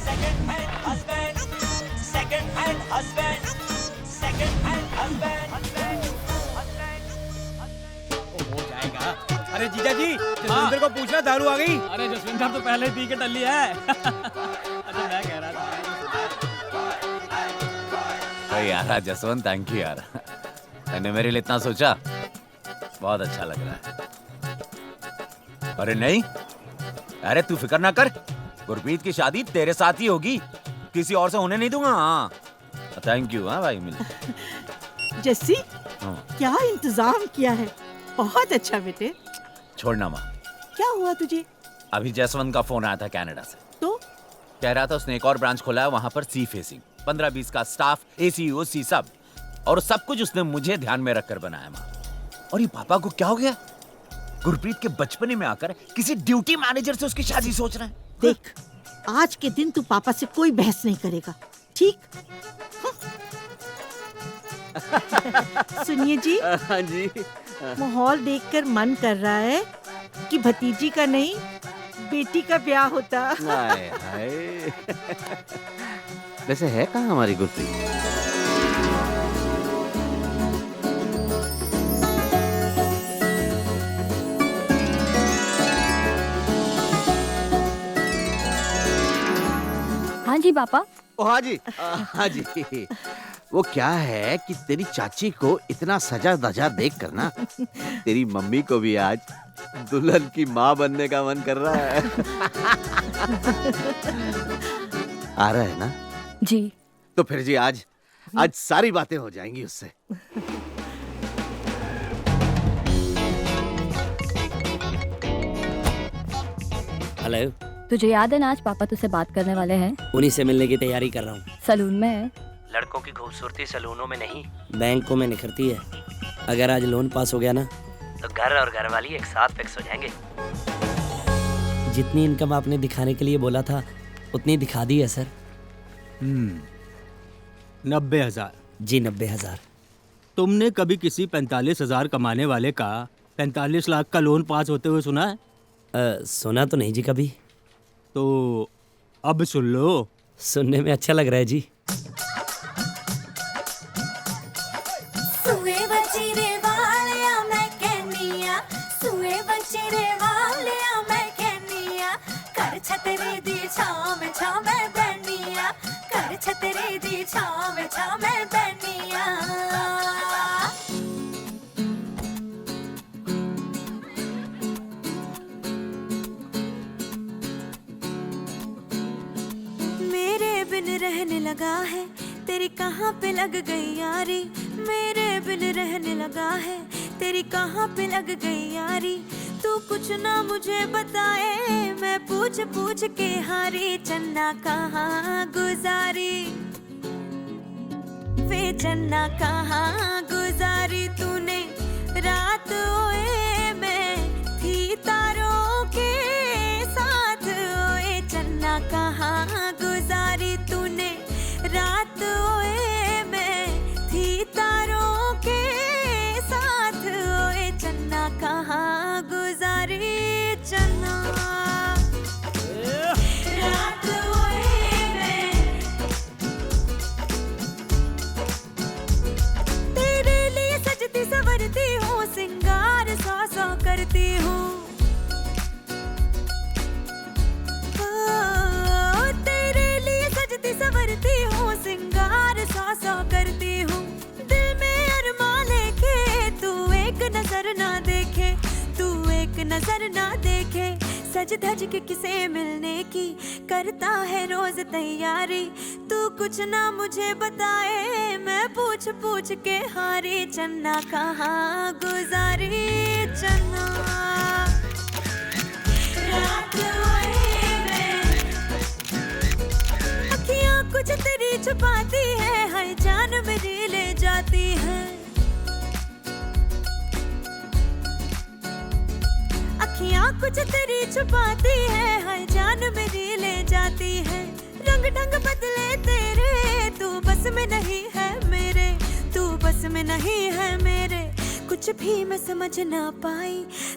Second hand husband, second hand husband, second hand husband. हो जाएगा। अरे जीजा जी, जसविंदर को पूछना दारू आ गई। अरे जसविंदर तो पहले ही पी के टल्ली है। अच्छा मैं कह रहा था यार जसवंत, थैंक यू यार, मैंने मेरे लिए इतना सोचा, बहुत अच्छा लग रहा है। अरे नहीं, अरे तू फिक्र ना कर, गुरप्रीत की शादी तेरे साथ ही होगी, किसी और से होने नहीं दूंगा। हाँ थैंक यू। हाँ भाई मिल जस्सी, क्या इंतजाम किया है, बहुत अच्छा बेटे। छोड़ना माँ। क्या हुआ तुझे? अभी जसवंत का फोन आया था कनाडा से, तो कह रहा था उसने एक और ब्रांच खोला है वहां पर, सी फेसिंग, 15-20 का स्टाफ, एसी ओसी सब, और सब कुछ उसने मुझे ध्यान में रखकर बनाया माँ। और ये पापा को क्या हो गया, गुरप्रीत के बचपने में आकर किसी ड्यूटी मैनेजर से उसकी शादी सोच रहे हैं। देख, आज के दिन तू पापा से कोई बहस नहीं करेगा, ठीक? सुनिए जी। हाँ जी। माहौल देखकर मन कर रहा है कि भतीजी का नहीं, बेटी का ब्याह होता। हाय हाय। वैसे है कहाँ हमारी गुरप्रीत? हाँ जी पापा। ओ हाँ जी, हाँ जी। वो क्या है कि तेरी चाची को इतना सजा धजा देख कर ना, तेरी मम्मी को भी आज दुल्हन की माँ बनने का मन कर रहा है। आ रहा है ना? जी। तो फिर जी आज सारी बातें हो जाएंगी उससे। हेलो। तुझे याद है ना आज पापा तुझसे बात करने वाले हैं? उन्हीं से मिलने की तैयारी कर रहा हूँ। सलून में है। लड़कों की खूबसूरती सलूनों में नहीं, बैंकों में निखरती है। अगर आज लोन पास हो गया ना, तो घर और घरवाली एक साथ फिक्स हो जाएंगे। जितनी इनकम आपने दिखाने के लिए बोला था, उतनी दिखा दी है सर। 90,000। जी 90,000। तुमने कभी किसी 45,000 कमाने वाले का 45 लाख का लोन पास होते हुए सुना है? सुना तो नहीं जी कभी। तो अब सुन लो। सुनने में अच्छा लग रहा है जी। छतरे दी छाव में बैठिया। मेरे बिन रहने लगा है, तेरी कहाँ पे लग गई यारी। मेरे बिन रहने लगा है, तेरी कहाँ पे लग गई यारी। तू कुछ ना मुझे बताए, मैं पूछ पूछ के हारी। चन्ना कहाँ गुजारी वे, चन्ना कहाँ गुजारी तूने रात। ओए मैं थी तारों के साथ, ओए चन्ना कहाँ गुजारी तूने रात। ओए मैं थी तारों के साथ, ओए चन्ना कहाँ गुजारी। चन्ना रात ओए मैं तेरे लिए सजती संवरती हूँ, सिंगार सौ करती हूँ। तेरे लिए सजती संवरती हूँ, सिंगार सौ करती हूँ। दिल में अरमान लेके तू एक नजर ना देखे, तू एक नजर ना देखे। सज धज के किसे मिलने की करता है रोज तैयारी। तू कुछ ना मुझे बताए, मैं पूछ पूछ के हारी। चन्ना कहाँ गुजारी। चन्ना रात ओए मैं, अखियाँ कुछ तेरी छुपाती है, हर जान मेरी ले जाती है। अखियाँ कुछ तेरी छुपाती है, हर जान मेरी ले जाती है। रंग ढंग बदले तेरे, तू बस में नहीं है मेरे, तू बस में नहीं है मेरे। कुछ कुछ भी मैं समझ ना पाई,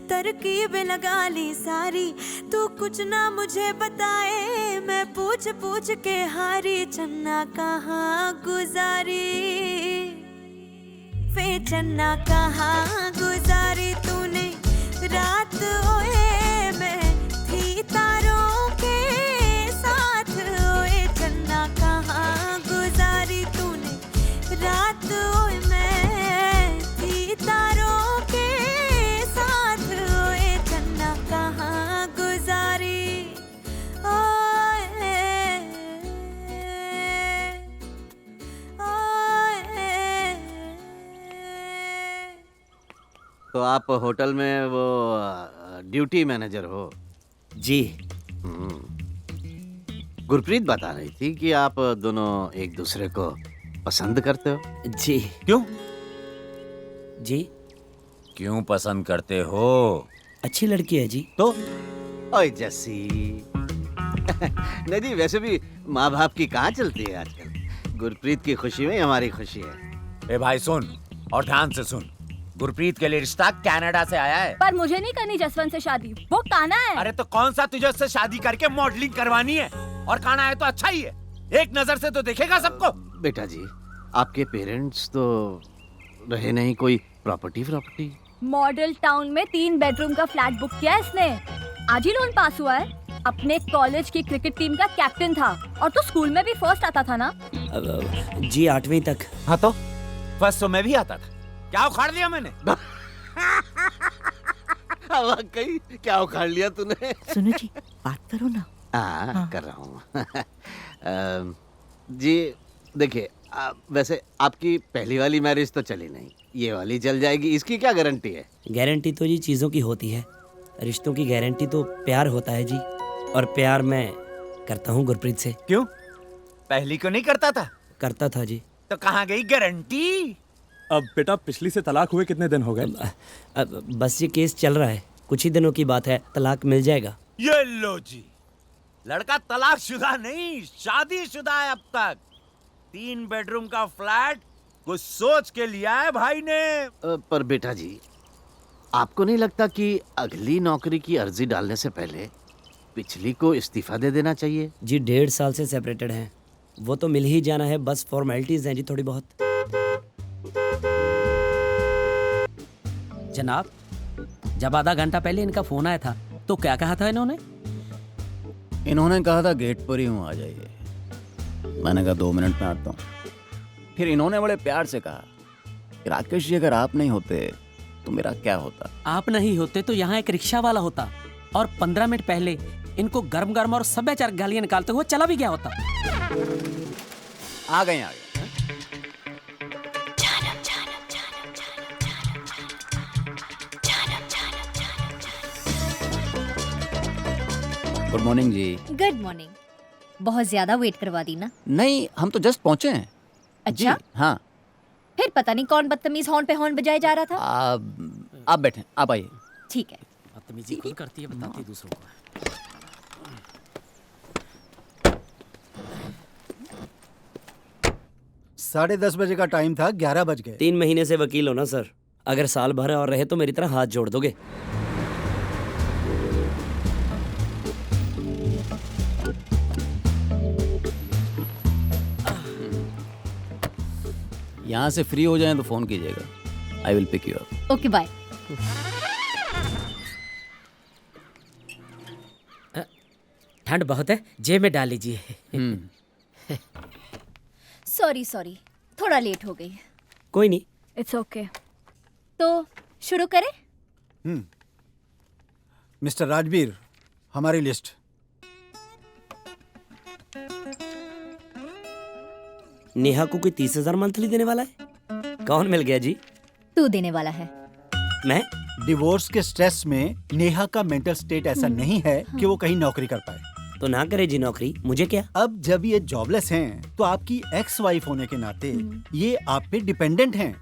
तरकीब लगा ली सारी, तू कुछ ना मुझे बताए, मैं पूछ पूछ के हारी, चन्ना कहाँ गुजारी, वे चन्ना कहाँ गुजारी तूने रात, ओए मैं थी तारों के साथ, ओए चन्ना कहाँ गुजारी तूने रात, ओए मैं थी तारों के साथ, ओए चन्ना कहाँ गुजारी, ओए ओए। तो आप होटल में वो ड्यूटी मैनेजर हो? जी। गुरप्रीत बता रही थी कि आप दोनों एक दूसरे को पसंद करते हो। जी। क्यों? जी। क्यों पसंद करते हो? अच्छी लड़की है जी। तो ओए जस्सी नहीं जी, वैसे भी माँ बाप की कहाँ चलती है आजकल। गुरप्रीत की खुशी में हमारी खुशी है। ए भाई सुन, और ध्यान से सुन, गुरप्रीत के लिए रिश्ता कनाडा से आया है। पर मुझे नहीं करनी जसवंत से शादी, वो काना है। अरे तो कौन सा तुझे उससे शादी करके मॉडलिंग करवानी है? और काना है तो अच्छा ही है, एक नजर से तो देखेगा सबको। बेटा जी, आपके पेरेंट्स तो रहे नहीं कोई प्रॉपर्टी? मॉडल टाउन में 3 बेडरूम का फ्लैट बुक किया है इसने, आज ही लोन पास हुआ है। अपने कॉलेज की क्रिकेट टीम का कैप्टन था, और तो स्कूल में भी फर्स्ट आता था ना। जी 8वीं तक। हाँ तो फर्स्ट तो मैं भी आता था, क्या उखाड़ लिया मैंने? वाकई क्या उखाड़ लिया तूने? सुनो जी, बात करो ना। हाँ कर रहा हूँ। जी देखिए, वैसे आपकी पहली वाली मैरिज तो चली नहीं, ये वाली चल जाएगी, इसकी क्या गारंटी है? गारंटी तो जी चीज़ों की होती है, रिश्तों की गारंटी तो प्यार होता है जी, और प्यार मैं करता हूँ गुरप्रीत से। क्यों? पहली को नहीं करता था? करता था जी। तो कहाँ गई गारंटी? अब बेटा पिछली से तलाक हुए कितने दिन हो गए? अब बस ये केस चल रहा है, कुछ ही दिनों की बात है, तलाक मिल जाएगा। ये लो जी, लड़का तलाकशुदा नहीं शादीशुदा है अब तक। 3 बेडरूम का फ्लैट कुछ सोच के लिया है भाई ने। पर बेटा जी, आपको नहीं लगता कि अगली नौकरी की अर्जी डालने से पहले पिछली को इस्तीफा दे देना चाहिए? जी 1.5 साल से सेपरेटेड हैं, वो तो मिल ही जाना है, बस फॉर्मेलिटीज हैं जी थोड़ी बहुत। जनाब, जब आधा घंटा पहले इनका फोन आया था तो क्या कहा था इन्होंने? इन्होंने कहा था गेट पर ही हूँ, आ जाइए। मैंने कहा 2 मिनट में आता हूँ। फिर इन्होंने बड़े प्यार से कहा कि राकेश जी अगर आप नहीं होते तो मेरा क्या होता? आप नहीं होते तो यहाँ एक रिक्शा वाला होता, और 15 मिनट पहले इनको गर्म गर्म और सभ्याचार गालियां निकालते हुए चला भी गया होता। आ गए। गुड मॉर्निंग जी। Good morning. बहुत ज्यादा वेट करवा दी ना? नहीं, हम तो जस्ट पहुंचे हैं। अच्छा जी, हाँ। फिर पता नहीं कौन बदतमीज हॉर्न पे हॉर्न बजाए जा रहा था। आप बैठें, आप आइए। ठीक है। बदतमीजी खुद करती है, बताती है दूसरों को। 10:30 बजे का टाइम था, 11 बज गए। 3 महीने से वकील हो ना सर, अगर साल भर और रहे तो मेरी तरह हाथ जोड़ दोगे। यहाँ से फ्री हो जाएं तो फोन कीजिएगा। I will pick you up. Okay bye. ठंड बहुत है, जेब में डाल लीजिए। सॉरी थोड़ा लेट हो गई। कोई नहीं, इट्स ओके। तो शुरू करें? मिस्टर राजबीर, हमारी लिस्ट। नेहा को कोई 30,000 मंथली देने वाला है? कौन मिल गया जी? तू देने वाला है। मैं? डिवोर्स के स्ट्रेस में नेहा का मेंटल स्टेट ऐसा नहीं है कि वो कहीं नौकरी कर पाए। तो ना करे जी नौकरी, मुझे क्या। अब जब ये जॉबलेस हैं, तो आपकी एक्स वाइफ होने के नाते ये आप पे डिपेंडेंट हैं।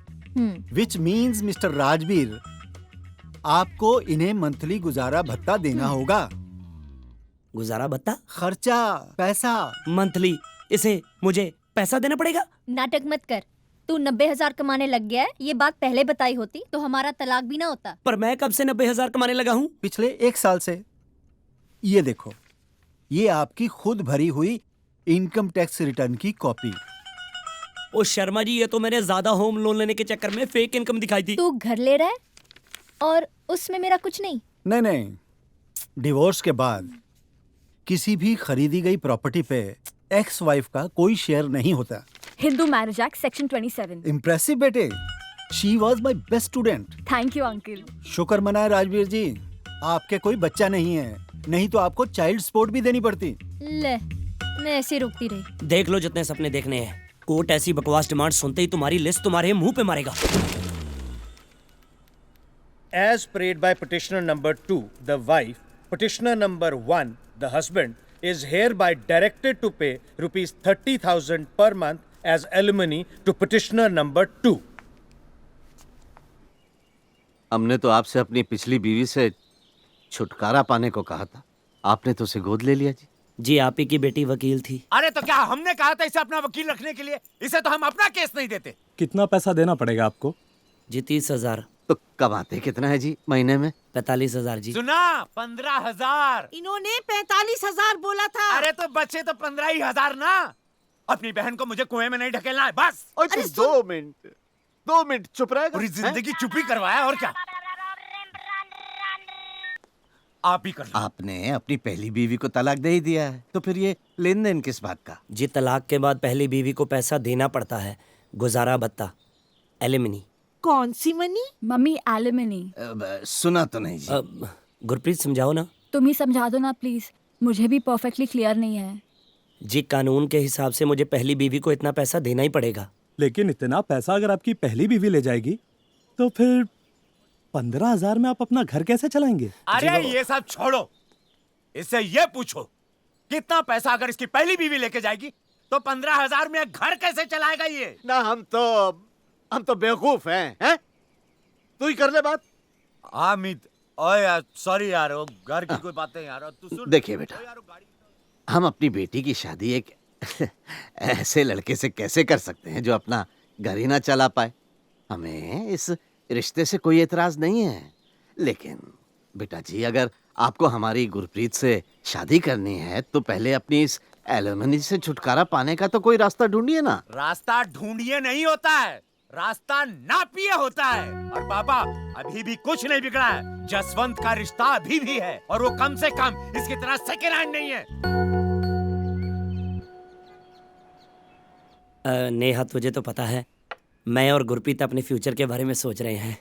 विच मीन्स मिस्टर राजबीर, आपको इन्हें मंथली गुजारा भत्ता देना होगा। गुजारा भत्ता? खर्चा, पैसा। मंथली इसे मुझे पैसा देना पड़ेगा? नाटक मत कर, तू 90,000 कमाने लग गया है, ये बात पहले बताई होती तो हमारा तलाक भी ना होता। पर मैं कब से 90,000 कमाने लगा हूँ? पिछले 1 साल से। ये देखो, ये आपकी खुद भरी हुई इनकम टैक्स रिटर्न की कॉपी। ओ शर्मा जी, ये तो मैंने ज्यादा होम लोन लेने के चक्कर में फेक इनकम दिखाई थी। तू घर ले रहा है और उसमें मेरा कुछ नहीं। नहीं, डिवोर्स के बाद किसी भी खरीदी गई प्रॉपर्टी पे एक्स वाइफ का कोई शेयर नहीं होता। Hindu marriage act section 27। Impressive बेटे, she was my best student. Thank you uncle. शुक्र मनाए राजवीर जी, आपके कोई बच्चा नहीं है, नहीं तो आपको चाइल्ड सपोर्ट भी देनी पड़ती। ले, मैं ऐसे रुकती रही। देख लो जितने सपने देखने हैं। कोर्ट ऐसी बकवास डिमांड सुनते ही तुम्हारी लिस्ट तुम्हारे मुंह पे मारेगा। As prayed by petitioner number 2, the wife, petitioner number 1, the husband, is hereby directed to pay rupees 30,000 per month as alimony to petitioner number 2. हमने तो आपसे अपनी पिछली बीवी से छुटकारा पाने को कहा था, आपने तो उसे गोद ले लिया जी। जी, आप ही की बेटी वकील थी। अरे तो क्या हमने कहा था इसे अपना वकील रखने के लिए? इसे तो हम अपना केस नहीं देते। कितना पैसा देना पड़ेगा आपको? जी 30,000। तो कमाते कितना है जी महीने में? 45,000 जी। सुना, 15,000। इन्होंने 45,000 बोला था। अरे तो बचे तो 15,000 ना। अपनी बहन को मुझे कुएं में नहीं ढकेलना है, बस। अरे 2 मिनट चुप रहेगा? पूरी जिंदगी चुप ही करवाया, और क्या। आप ही कर लो। आपने अपनी पहली बीवी को तलाक दे ही दिया है, तो फिर ये लेन देन किस बात का? जी, तलाक के बाद पहली बीवी को पैसा देना पड़ता है, गुजारा भत्ता, एलिमनी। कौन सी मनी? Mummy alimony. सुना तो नहीं जी। गुरप्रीत समझाओ ना। तुम ही समझा दो ना प्लीज, मुझे भी परफेक्टली क्लियर नहीं है। जी, कानून के हिसाब से मुझे पहली बीवी को इतना पैसा देना ही पड़ेगा। लेकिन इतना पैसा अगर आपकी पहली बीवी ले जाएगी तो फिर 15,000 में आप अपना घर कैसे चलाएंगे? अरे ये सब छोड़ो, इससे ये पूछो कितना पैसा अगर इसकी पहली बीवी लेके जाएगी तो 15,000 में घर कैसे चलाएगा ये? ना हम तो बेवकूफ हैं? तू ही कर ले बात। अमित, ओए यार, सॉरी यार, वो घर की कोई बातें यार, तू सुन। देखिए बेटा, हम अपनी बेटी की शादी एक ऐसे लड़के से कैसे कर सकते हैं जो अपना घर ही ना चला पाए? हमें इस रिश्ते से कोई एतराज नहीं है, लेकिन बेटा जी, अगर आपको हमारी गुरप्रीत से शादी करनी है तो पहले अपनी इस एलिमनी से छुटकारा पाने का तो कोई रास्ता ढूंढिए ना। रास्ता ढूंढिए नहीं होता है, रास्ता नापिए होता है। और पापा, अभी भी कुछ नहीं बिगड़ा है। जसवंत का रिश्ता अभी भी है, और वो कम से कम इसकी तरह सेकेंड हैंड नहीं है। नेहा, तुझे तो पता है मैं और गुरप्रीत अपने फ्यूचर के बारे में सोच रहे हैं।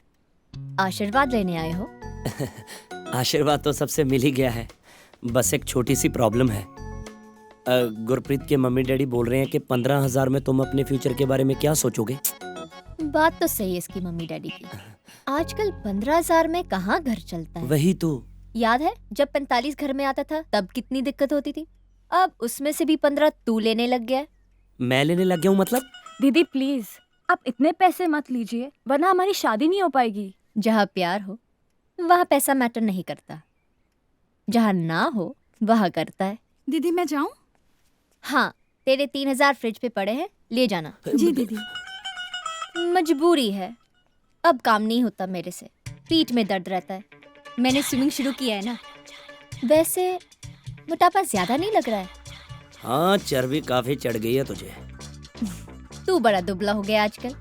आशीर्वाद लेने आए हो? आशीर्वाद तो सबसे मिल ही गया है, बस एक छोटी सी प्रॉब्लम है। गुरप्रीत के मम्मी डैडी बोल रहे हैं कि 15,000 में तुम अपने फ्यूचर के बारे में क्या सोचोगे? बात तो सही है इसकी मम्मी डैडी की। आजकल 15,000 में कहाँ घर चलता है? वही तो। याद है जब 45 घर में आता था तब कितनी दिक्कत होती थी? अब उसमें से भी 15 तू लेने लग गया। मैं लेने लग गया हूँ मतलब? दीदी प्लीज, आप इतने पैसे मत लीजिए, वरना हमारी शादी नहीं हो पाएगी। जहाँ प्यार हो वहाँ पैसा मैटर नहीं करता, जहाँ ना हो वहाँ करता है। दीदी मैं जाऊँ? हाँ, तेरे 3,000 फ्रिज पे पड़े हैं, ले जाना। जी दीदी। मजबूरी है, अब काम नहीं होता मेरे से, पीठ में दर्द रहता है। मैंने स्विमिंग शुरू किया है ना। वैसे मोटापा ज्यादा नहीं लग रहा है? हाँ, चर्बी काफी चढ़ गई है तुझे। तू बड़ा दुबला हो गया आजकल,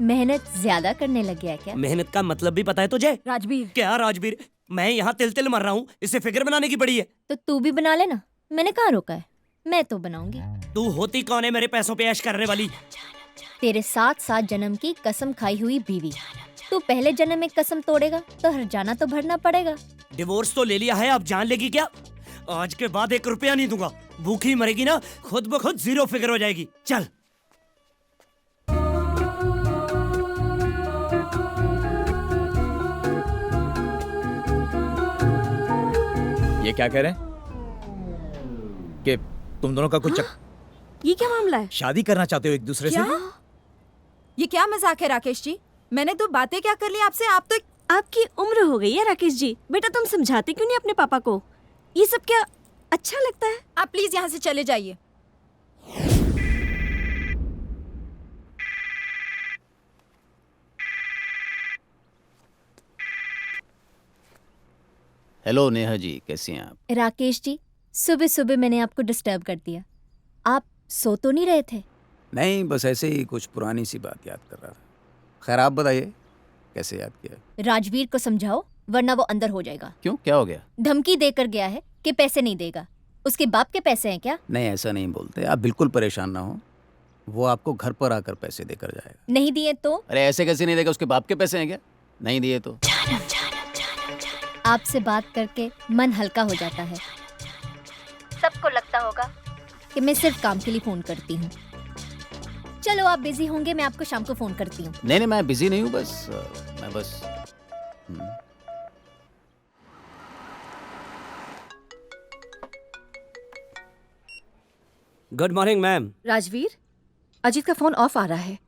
मेहनत ज्यादा करने लग गया क्या? मेहनत का मतलब भी पता है तुझे? राजवीर। क्या राजवीर? मैं यहाँ तिल तिल मर रहा हूँ, इसे फिगर बनाने की पड़ी है। तो तू भी बना लेना, मैंने कहाँ रोका है, मैं तो बनाऊंगी। तू होती कौन है मेरे पैसों पे ऐश करने वाली? तेरे 7 जन्म की कसम खाई हुई बीवी। तू पहले जन्म में कसम तोड़ेगा तो हर जाना तो भरना पड़ेगा। डिवोर्स तो ले लिया है, अब जान लेगी क्या? आज के बाद 1 रुपया नहीं दूंगा। भूखी मरेगी ना, खुद ब खुद 0 फिगर हो जाएगी। चल। ये क्या कह रहे हैं कि तुम दोनों का कुछ ये क्या मामला है? शादी करना चाहते हो एक दूसरे से? ये क्या मजाक है राकेश जी? मैंने तो बातें क्या कर ली आपसे, आप तो आपकी उम्र हो गई है राकेश जी। बेटा तुम समझाते क्यों नहीं अपने पापा को? ये सब क्या अच्छा लगता है? आप प्लीज यहाँ से चले जाइए। हेलो नेहा जी, कैसी हैं आप? राकेश जी, सुबह सुबह मैंने आपको डिस्टर्ब कर दिया। आप सो तो नहीं रहे थे? नहीं, बस ऐसे ही कुछ पुरानी सी बात याद कर रहा था। खैर आप बताइए, कैसे याद किया? राजवीर को समझाओ, वरना वो अंदर हो जाएगा। क्यों, क्या हो गया? धमकी देकर गया है कि पैसे नहीं देगा। उसके बाप के पैसे हैं क्या? नहीं, ऐसा नहीं बोलते, आप बिल्कुल परेशान ना हो। वो आपको घर पर आकर पैसे देकर जाएगा। नहीं दिए तो? अरे ऐसे कैसे नहीं देगा, उसके बाप के पैसे हैं क्या? नहीं दिए तो? आपसे बात करके मन हल्का हो जाता है। सबको लगता होगा कि मैं सिर्फ काम के लिए फोन करती हूँ। चलो आप बिजी होंगे, मैं आपको शाम को फोन करती हूँ। नहीं, मैं बिजी नहीं हूँ, मैं बस good morning ma'am. Rajveer, Ajit का फोन ऑफ आ रहा है।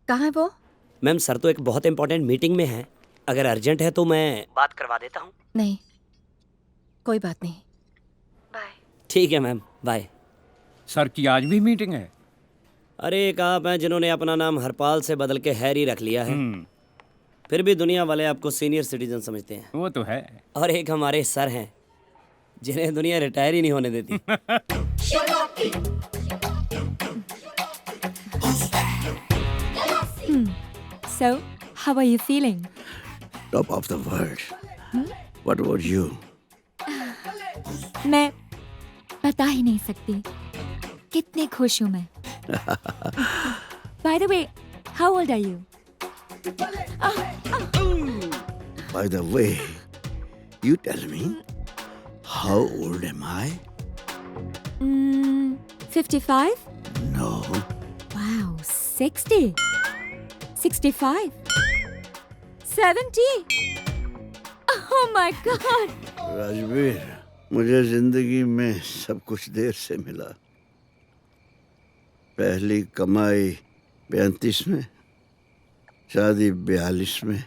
कहाँ है वो? मैम सर तो एक बहुत इंपॉर्टेंट मीटिंग में है, अगर अर्जेंट है तो मैं बात करवा देता हूँ। नहीं, कोई बात नहीं। ठीक है मैम, बाय। सर की आज भी मीटिंग है? अरे एक आप हैं जिन्होंने अपना नाम हरपाल से बदल के हैरी रख लिया है, फिर भी दुनिया वाले आपको सीनियर सिटीजन समझते हैं। वो तो है। और एक हमारे सर हैं जिन्हें दुनिया रिटायर ही नहीं होने देती। So, how are you feeling? Top of the world. What about you? मैं बता ही नहीं सकती कितनी खुश हूँ मैं। By the way, how old are you? By the way, you tell me, how old am I? 55? No. Wow, 60. 65. 70. Oh my God. Rajveer, मुझे जिंदगी में सब कुछ देर से मिला। पहली कमाई 35 में, शादी 42 में,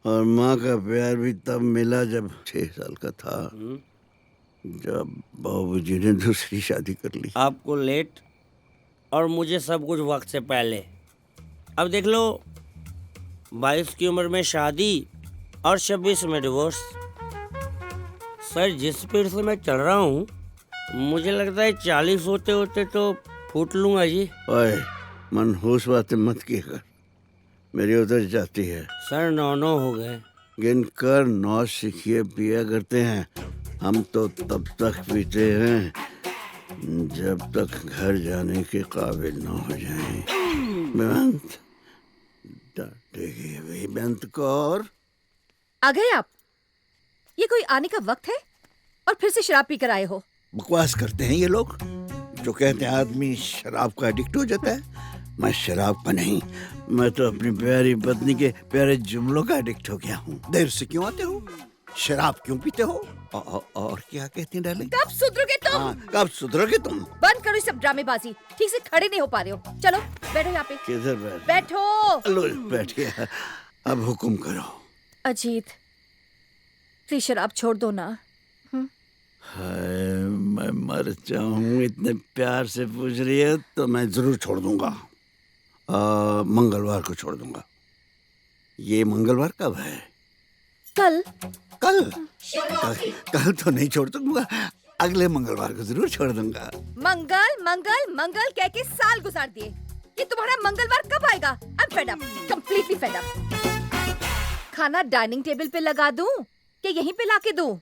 और माँ का प्यार भी तब मिला जब 6 साल का था, जब बाबूजी ने दूसरी शादी कर ली। आपको लेट और मुझे सब कुछ वक्त से पहले। अब देख लो, 22 की उम्र में शादी और 26 में डिवोर्स। सर जिस स्पीड से मैं चल रहा हूँ, मुझे लगता है 40 होते होते तो फूट लूंगा जी। ओए, मनहूस बातें मत किया कर, मेरी उधर जाती है। सर 9 हो गए। गिनकर 9 सीखिए पिया करते हैं। हम तो तब तक पीते हैं जब तक घर जाने के काबिल न हो जाएं। बेवंत, डांटेगी अभी बेवंत को। और आ गए आप? ये कोई आने का वक्त है और फिर से शराब पीकर आए हो? बकवास करते हैं ये लोग जो कहते हैं आदमी शराब का एडिक्ट हो जाता है। मैं शराब का नहीं, मैं तो अपनी प्यारी पत्नी के प्यारे जुमलों का एडिक्ट हो गया हूँ। देर से क्यों आते हो? शराब क्यों पीते हो? और क्या कहती हैं डार्लिंग? कब सुधरोगे तुम? कब सुधरोगे तुम? बंद करो ये सब ड्रामेबाजी। ठीक से खड़े नहीं हो पा रहे हो। चलो बैठो यहाँ पे। किधर बैठो। लो, बैठ गया। अब हुक्म करो। अजीत, प्लीज शराब छोड़ दो ना। हाय, मैं मर जाऊं, इतने प्यार से पूछ रही है तो मैं जरूर छोड़ दूंगा। मंगलवार को छोड़ दूंगा। ये मंगलवार कब है? कल। कल कल तो नहीं छोड़ दूंगा, अगले मंगलवार को जरूर छोड़ दूंगा। मंगल मंगल मंगल कह के साल गुजार दिए। ये तुम्हारा मंगलवार कब आएगा? I'm fed up, completely fed up। खाना डाइनिंग टेबल पे लगा दूं कि यहीं पे लाके दूं?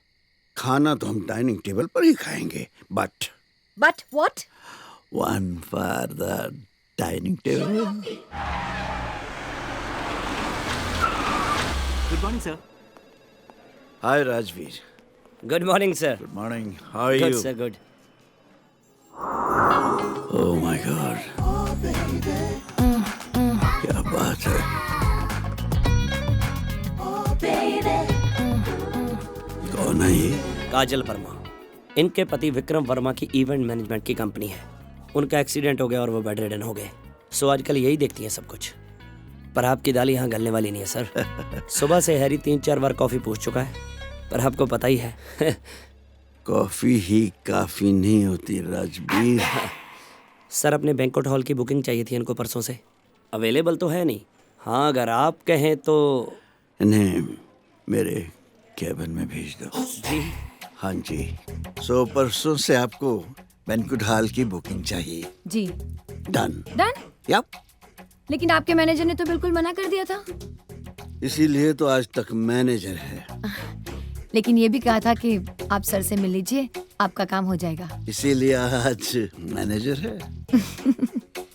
खाना तो हम डाइनिंग टेबल पर ही खाएंगे, but what? One for the dining table. Good morning, sir. Hi, Rajveer. Good morning, sir. Good morning. How are Good, you? sir, good. Oh my God. क्या बात है? कौन है ये? काजल वर्मा। इनके पति विक्रम वर्मा की इवेंट मैनेजमेंट की कंपनी है। उनका एक्सीडेंट हो गया और वो बेड रिडन हो गए। सो आजकल यही देखती हैं सब कुछ। पर आपकी दाल यहाँ गलने वाली नहीं है सर। सुबह से हैरी 3-4 बार कॉफी पूछ चुका है, पर आपको पता ही है। कॉफी ही काफी नहीं होती राजवीर। सर अपने बैंक्वेट हॉल की बुकिंग चाहिए थी इनको परसों से। अवेलेबल तो है नहीं। हाँ अगर आप कहें तो। इन्हें मेरे केबिन में भेज दो। जी। हाँ जी। सो परसों से आपको बैंक्वेट हॉल की बुकिंग चाहिए। जी। डन। डन। यप। लेकिन आपके मैनेजर ने तो बिल्कुल मना कर दिया था। इसीलिए तो आज तक मैनेजर है। लेकिन ये भी कहा था कि आप सर से मिल लीजिए, आपका काम हो जाएगा। इसीलिए आज मैनेजर है।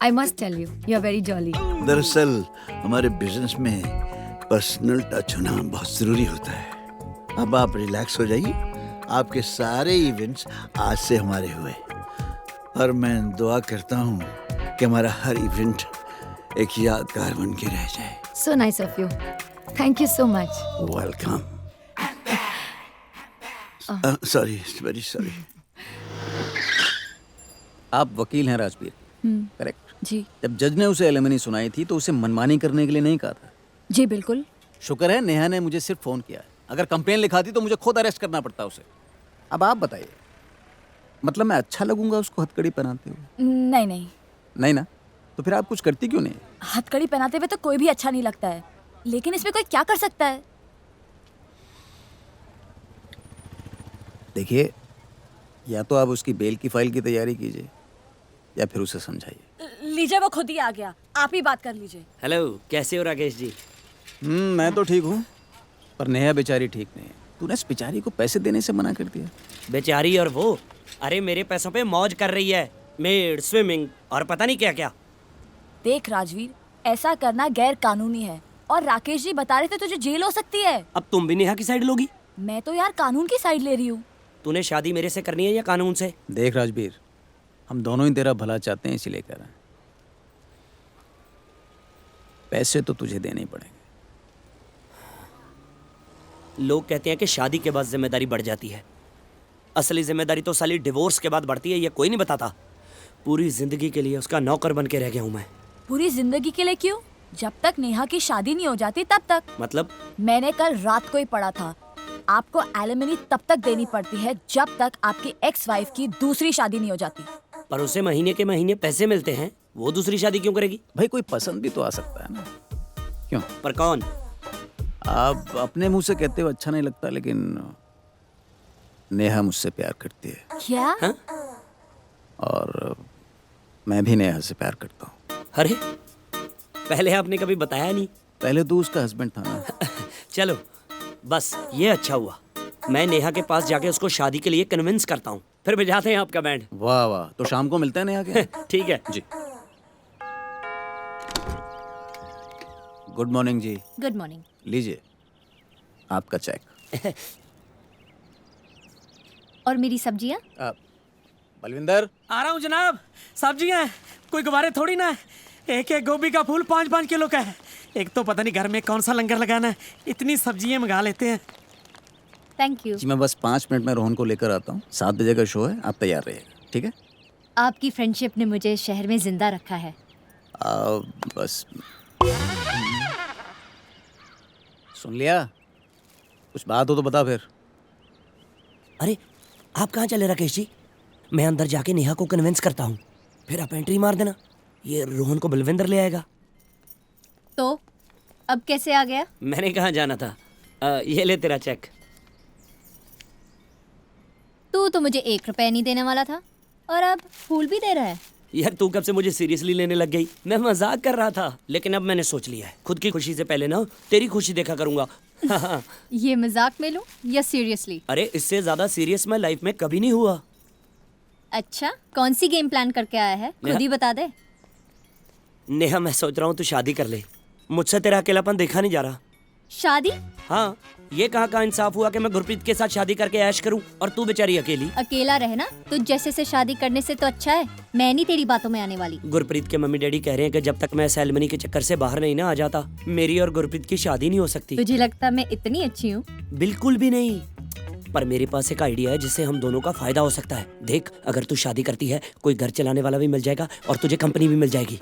I must tell you, you are very jolly. दरअसल हमारे बिजनेस में पर्सनल टच होना बहुत जरूरी होता है। अब आप रिलैक्स हो जाइए। आपके सारे इवेंट्स आज से हमारे हुए और मैं दुआ करता हूँ कि हमारा हर इवेंट एक यादगार बन के रह जाए। So nice of you. Thank you so much. Welcome. Sorry, very sorry. आप वकील हैं राजवीर, करेक्ट? जी। जब जज ने उसे एलिमनी सुनाई थी तो उसे मनमानी करने के लिए नहीं कहा था। जी बिल्कुल। शुक्र है नेहा ने मुझे सिर्फ फोन किया है। अगर कंप्लेन लिखाती तो मुझे खुद अरेस्ट करना पड़ता उसे। अब आप बताइए, मतलब मैं अच्छा लगूंगा उसको हथकड़ी पहनाते हुए? नहीं नहीं, नहीं ना? तो फिर आप कुछ करती क्यों नहीं? हथकड़ी पहनाते हुए तो कोई भी अच्छा नहीं लगता है, लेकिन इसमें कोई क्या कर सकता है? देखिए, या तो आप उसकी बेल की फाइल की तैयारी कीजिए या फिर उसे समझाइए। लीजिए, वो खुद ही आ गया, आप ही बात कर लीजिए। हेलो, कैसे हो राकेश जी? मैं तो ठीक हूँ, पर नेहा बेचारी ठीक नहीं है। तूने इस बेचारी को पैसे देने से मना कर दिया। बेचारी और वो? अरे मेरे पैसों पे मौज कर रही है, मेड, स्विमिंग और पता नहीं क्या क्या। देख राजवीर, ऐसा करना गैर कानूनी है और राकेश जी बता रहे थे तुझे जेल हो सकती है। अब तुम भी नेहा की साइड लोगी? मैं तो यार कानून की साइड ले रही हूँ। तूने शादी मेरे से करनी है या कानून से? देख राजवीर, हम दोनों ही तेरा भला चाहते हैं, इसीलिए कर रहे हैं। पैसे तो तुझे देने ही पड़ेंगे। लोग कहते हैं कि शादी के बाद जिम्मेदारी बढ़ जाती है। असली जिम्मेदारी तो साली डिवोर्स के बाद बढ़ती है, ये कोई नहीं बताता। पूरी जिंदगी के लिए उसका नौकर बन के रह गया हूँ मैं। पूरी जिंदगी के लिए क्यों? जब तक नेहा की शादी नहीं हो जाती तब तक। मतलब? मैंने कल रात को ही पढ़ा था, आपको एलिमनी तब तक देनी पड़ती है जब तक आपकी एक्स वाइफ की दूसरी शादी नहीं हो जाती। पर उसे महीने के महीने पैसे मिलते हैं, वो दूसरी शादी क्यों करेगी? भाई कोई पसंद भी तो आ सकता है ना। क्यों? पर कौन? आप अपने मुंह से कहते हो अच्छा नहीं लगता, लेकिन नेहा मुझसे प्यार करती है। क्या? हा? और मैं भी नेहा से प्यार करता हूँ। अरे पहले आपने कभी बताया नहीं। पहले तो उसका हस्बैंड था ना। चलो बस ये अच्छा हुआ, मैं नेहा के पास जाके उसको शादी के लिए कन्विंस करता हूँ, फिर बजाते हैं आपका बैंड। वाह वाह, तो शाम को मिलते हैं नेहा के। ठीक है जी। गुड मॉर्निंग जी। Good morning. लीजिए आपका चेक। और मेरी सब्जियाँ? बलविंदर। आ रहा हूँ जनाब। सब्जियाँ कोई गुब्बारे थोड़ी ना, एक एक गोभी का फूल 5-5 किलो का है। एक तो पता नहीं घर में कौन सा लंगर लगाना है, इतनी सब्जियाँ मंगा लेते हैं। थैंक यू जी मैं बस 5 मिनट में रोहन को लेकर आता हूँ। 7 बजे का शो है, आप तैयार रहिएगा, ठीक है? आपकी फ्रेंडशिप ने मुझे शहर में जिंदा रखा है। बस सुन लिया? कुछ बात हो तो बता फिर। अरे आप कहाँ चले राकेश जी? मैं अंदर जाके नेहा को कन्विंस करता हूँ, फिर आप एंट्री मार देना, ये रोहन को बलविंदर ले आएगा। तो अब कैसे आ गया? मैंने कहाँ जाना था। ये ले तेरा चेक। तू तो मुझे 1 रुपया नहीं देने वाला था और अब फूल भी दे रहा है। यार तू कब से मुझे सीरियसली लेने लग गई? मैं मजाक कर रहा था, लेकिन अब मैंने सोच लिया है, खुद की खुशी से पहले ना तेरी खुशी देखा करूंगा। ये मजाक में लूं या सीरियसली? अरे इससे ज्यादा सीरियस मैं लाइफ में कभी नहीं हुआ। अच्छा, कौन सी गेम प्लान करके आया है? खुद ही बता दे। नेहा मैं सोच रहा हूँ तू शादी कर ले, मुझसे तेरा अकेलापन देखा नहीं जा रहा। शादी? हाँ, ये कहाँ इंसाफ हुआ कि मैं गुरप्रीत के साथ शादी करके ऐश करूं और तू बेचारी अकेली। अकेला रहना तो जैसे से शादी करने से तो अच्छा है। मैं नहीं तेरी बातों में आने वाली। गुरप्रीत के मम्मी डैडी कह रहे हैं कि जब तक मैं सेरेमनी के चक्कर से बाहर नहीं ना आ जाता, मेरी और गुरप्रीत की शादी नहीं हो सकती। तुझे लगता मैं इतनी अच्छी हूँ? बिल्कुल भी नहीं, पर मेरे पास एक आइडिया है जिससे हम दोनों का फायदा हो सकता है। देख, अगर तू शादी करती है, कोई घर चलाने वाला भी मिल जाएगा और तुझे कंपनी भी मिल जाएगी।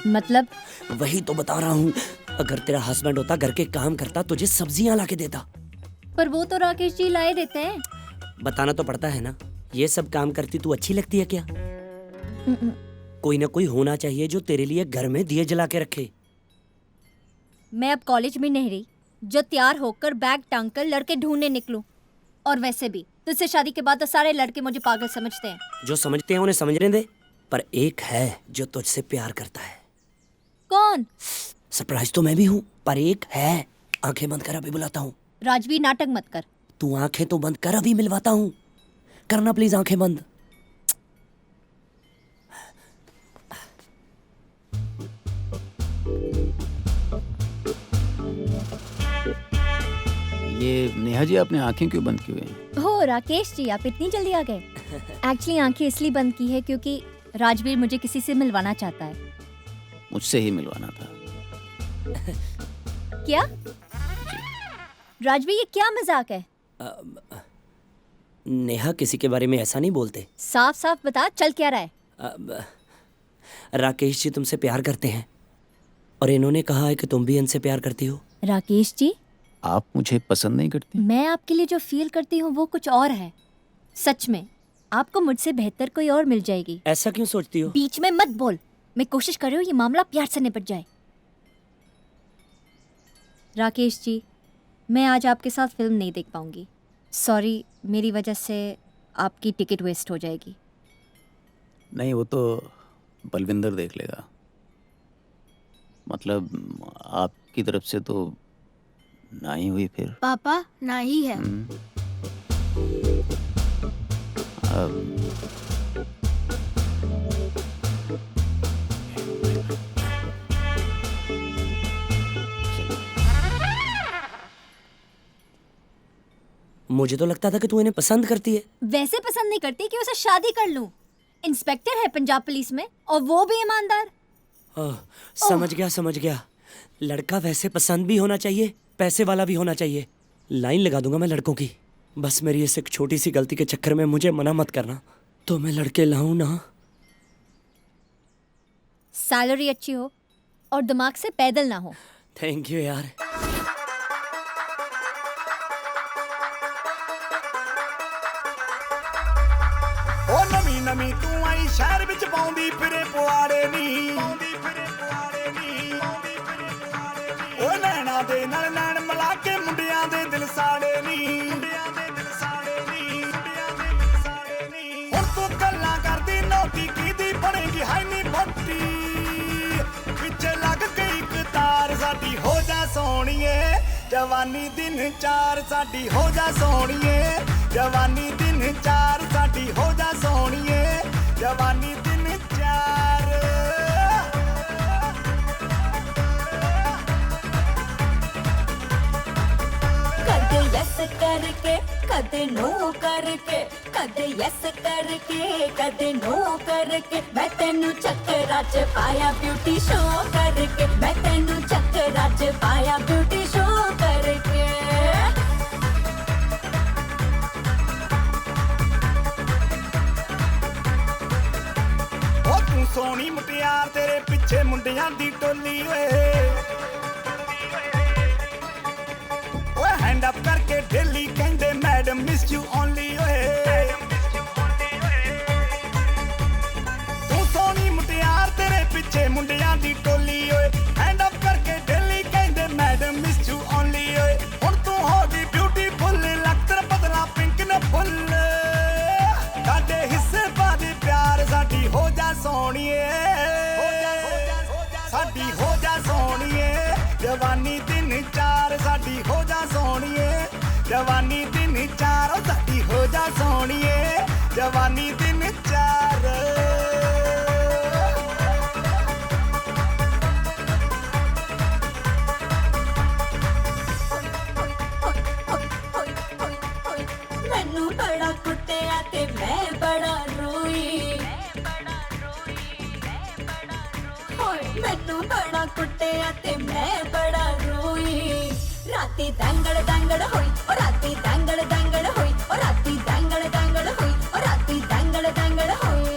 मतलब? वही तो बता रहा हूँ, अगर तेरा हस्बैंड होता, घर के काम करता, तुझे सब्जियां ला के देता। पर वो तो राकेश जी लाए देते हैं। बताना तो पड़ता है ना। ये सब काम करती तू अच्छी लगती है क्या? कोई ना कोई होना चाहिए जो तेरे लिए घर में दिए जला के रखे। मैं अब कॉलेज में नहीं रही, जो तैयार होकर बैग टांग कर लड़के ढूंढने निकलूं। और वैसे भी तुझसे शादी के बाद तो सारे लड़के मुझे पागल समझते हैं। जो समझते हैं उन्हें समझने दे, पर एक है जो तुझसे प्यार करता है। कौन? सरप्राइज तो मैं भी हूँ, पर एक है। आंखें बंद कर, अभी बुलाता हूँ। राजवीर नाटक मत कर। तू आंखें तो बंद कर, अभी मिलवाता हूँ। करना प्लीज आंखें बंद। ये नेहा जी, आपने आंखें क्यों बंद की हुई हैं? हो राकेश जी, आप इतनी जल्दी आ गए। एक्चुअली आंखें इसलिए बंद की है क्योंकि राजवीर मुझे किसी से मिलवाना चाहता है। मुझसे ही मिलवाना था। क्या राजवीर, ये क्या मजाक है? नेहा, किसी के बारे में ऐसा नहीं बोलते। साफ साफ बता, चल क्या रहा है? राकेश जी तुमसे प्यार करते हैं और इन्होंने कहा है कि तुम भी इनसे प्यार करती हो। राकेश जी, आप मुझे पसंद नहीं करती? मैं आपके लिए जो फील करती हूँ वो कुछ और है। सच में आपको मुझसे बेहतर कोई और मिल जाएगी। ऐसा क्यों सोचती हो? बीच में मत बोल। मैं कोशिश कर रही हूँ ये मामला प्यार से निपट जाए। राकेश जी, मैं आज आपके साथ फिल्म नहीं देख पाऊंगी। सॉरी, मेरी वजह से आपकी टिकट वेस्ट हो जाएगी। नहीं, वो तो बलविंदर देख लेगा। मतलब आपकी तरफ से तो ना ही हुई फिर। पापा ना ही है। मुझे तो लगता था कि तू इन्हें पसंद करती है। वैसे पसंद नहीं करती कि उसे शादी कर लूं। इंस्पेक्टर है पंजाब पुलिस में और वो भी ईमानदार। समझ गया। लड़का वैसे पसंद भी होना चाहिए, पैसे वाला भी होना चाहिए। लाइन लगा दूंगा मैं लड़कों की। बस मेरी इस एक छोटी सी गलती के चक्कर में मुझे मना मत करना, तो मैं लड़के लाऊं ना। सैलरी अच्छी हो और दिमाग से पैदल ना हो। थैंक यू यार। ओ नमी नमी तू आई शहर विच पाउंदी फिरे पुआड़े नी। ओ नैना दे नाल नैन मिला के मुंडियां दे दिल साड़े नी। हुण तू गल्लां करदी नौटी कीदी बनेगी हाई नी मोटी। पिछे लग गई कतार साडी हो जा सोहणीए। जवानी दिन चार साडी हो जा सोहणीए। जवानी दिन चार साडी हो जा सोहणीए। जवानी दिन चार। कदे यस करके कदे नो करके, कदे यस करके कदे नो करके, मैं तेनू चक्करां च पाया ब्यूटी शो करके। मैं तेनू चक्करां च पाया ब्यूटी शो करके। ओ तू सोहनी मुटियार तेरे पिछे मुंडियां दी टोली ओए। ओए हैंड अप करके डेली कहंदे मैडम मिस यू ओनली ओए। तू सोहनी मुटियार तेरे पिछे मुंडियां दी टोली ओए। हैंड अप करके डेली कहंदे मैडम मिस यू ओनली ओए। हुण तू हो गई ब्यूटीफुल, लक्तर बदला पिंक न फुल। साडे हिस्से पादे प्यार साडी हो जा सोहणीए। साडी हो जा सोहणीए। जवानी दिन चार साडी हो जा सोहणीए। जवानी दिन चार साडी हो जा सोहणीए। जवानी दिन चार। मैनू बड़ा कुटिया ते मैं बड़ा रोई। मैनू बड़ा कुटिया ते मैं बड़ा रोई। राती दंगड़ दंगड़ होई और राती दंगड़ दंगड़ होई और राती दंगड़ दंगड़ होई और राती दंगड़ दंगड़ होई।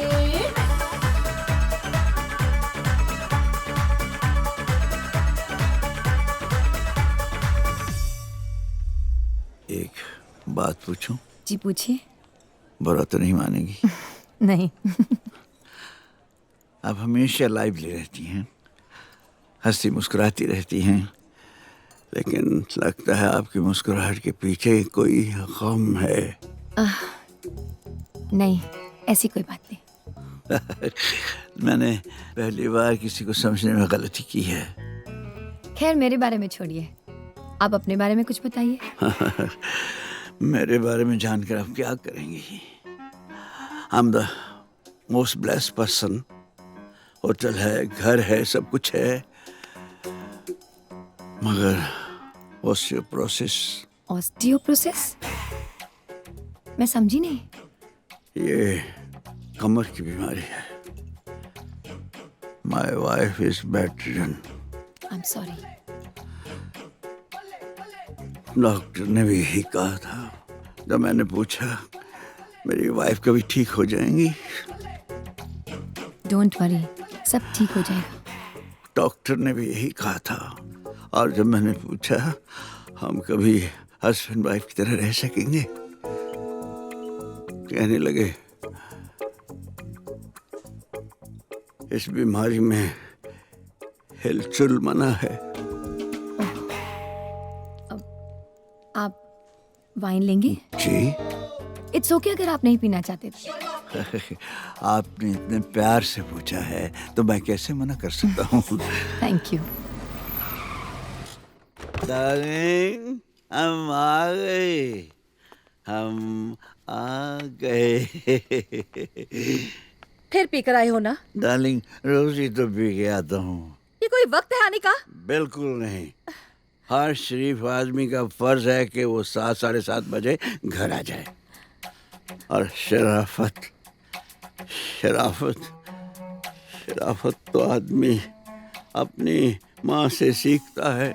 एक बात पूछूं? जी पूछिए। बुरा तो नहीं मानेगी? नहीं। आप हमेशा लाइवली रहती हैं, हंसती मुस्कुराती रहती हैं, लेकिन लगता है आपकी मुस्कुराहट के पीछे कोई गम है। नहीं, ऐसी कोई बात नहीं। मैंने पहली बार किसी को समझने में गलती की है। खैर मेरे बारे में छोड़िए, आप अपने बारे में कुछ बताइए। मेरे बारे में जानकर आप क्या करेंगी? I am the most blessed person. Hotel है, घर है, सब कुछ है, मगर ऑस्टियोप्रोसिस? मैं समझी नहीं। ये कमर की बीमारी है। My wife is bedridden. I am sorry. Doctor ने भी यही कहा था। जब मैंने पूछा मेरी वाइफ कभी ठीक हो जाएंगी, डोंट वरी, सब ठीक हो जाएगा। डॉक्टर ने भी यही कहा था। और जब मैंने पूछा हम कभी हस्बैंड वाइफ की तरह रह सकेंगे, कहने लगे इस बीमारी में हिलचुल मना है। आप वाइन लेंगे? जी। इट्स ओके अगर आप नहीं पीना चाहते तो। आपने इतने प्यार से पूछा है तो मैं कैसे मना कर सकता हूँ। Thank you. डार्लिंग, हम आ गए, हम आ गए। फिर पीकर आए हो ना? डार्लिंग, रोज ही तो पी के आता हूँ। ये कोई वक्त है आने का? बिल्कुल नहीं। हर शरीफ आदमी का फर्ज है कि वो 7, 7:30 बजे घर आ जाए। और शराफत शराफत शराफत तो आदमी अपनी माँ से सीखता है।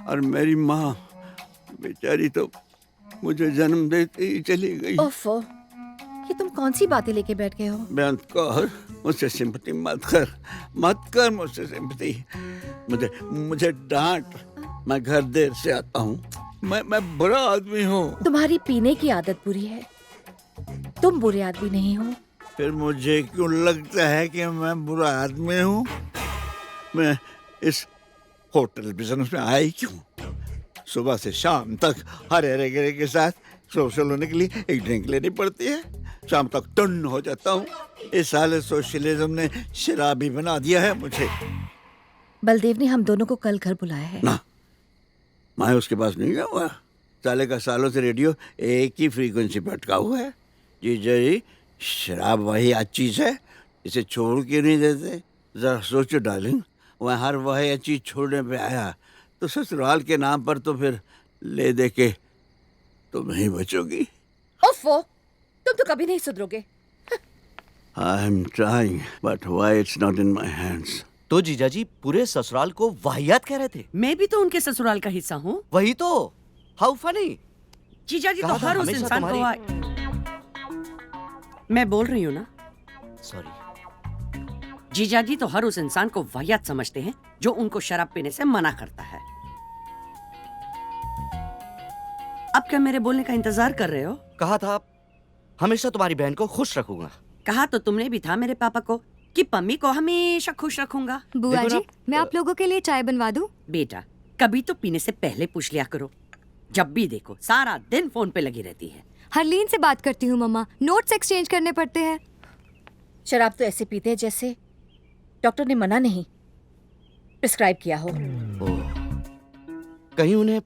और मेरी माँ बेचारी तो मुझे जन्म देते ही चली गई। ओफो, ये तुम कौन सी बातें लेके बैठ गए हो? बेअंत कर, मुझसे सिंपैथी मत कर मुझसे सिंपैथी। मुझे डांट, मैं घर देर से आता हूँ। मैं बुरा आदमी हूँ। तुम्हारी पीने की आदत बुरी है, तुम बुरे आदमी नहीं हो। फिर मुझे क्यों लगता है कि मैं बुरा आदमी हूँ? मैं इस होटल बिजनेस में आई क्यों? सुबह से शाम तक हरे गरे के साथ सोशल होने के लिए एक ड्रिंक लेनी पड़ती है। शाम तक टन हो जाता हूँ। इस साल सोशलिज्म ने शराबी बना दिया है मुझे। बलदेव ने हम दोनों को कल घर बुलाया है ना। मैं उसके पास नहीं गया हुआ। साले का सालों से रेडियो एक ही फ्रीक्वेंसी पर अटका हुआ है। जी, शराब वही आज चीज है, इसे छोड़ के नहीं देते। जरा सोचो डार्लिंग, वह हर वही चीज छोड़ने पे आया तो ससुराल के नाम पर तो फिर ले दे के तुम नहीं बचोगी। ओफो, तुम तो कभी नहीं सुधरोगे। I am trying but why it's not in my hands. तो जीजाजी पूरे ससुराल को वाहियात कह रहे थे। मैं भी तो उनके ससुराल का हिस्सा हूँ। वही तो, हाउ फनी। जीजाजी तो हर उस इंसान को मैं बोल रही हूँ ना। सॉरी। जीजाजी तो हर उस इंसान को वाहियात समझते हैं जो उनको शराब पीने से मना करता है। अब क्या मेरे बोलने का इंतजार कर रहे हो? कहा था हमेशा तुम्हारी बहन को खुश रखूंगा। कहा तो तुमने भी था मेरे पापा को कि पम्मी को हमेशा खुश रखूंगा। बुआ जी, मैं आप लोगों के लिए चाय बनवा दूं? बेटा, कभी तो पीने से पहले पूछ लिया करो। जब भी देखो सारा दिन फोन पे लगी रहती है। हरलीन से बात करती हूँ मम्मा, नोट्स एक्सचेंज करने पड़ते हैं। शराब तो ऐसे पीते हैं जैसे डॉक्टर ने मना नहीं प्रिस्क्राइब किया हो। कहीं उन्हें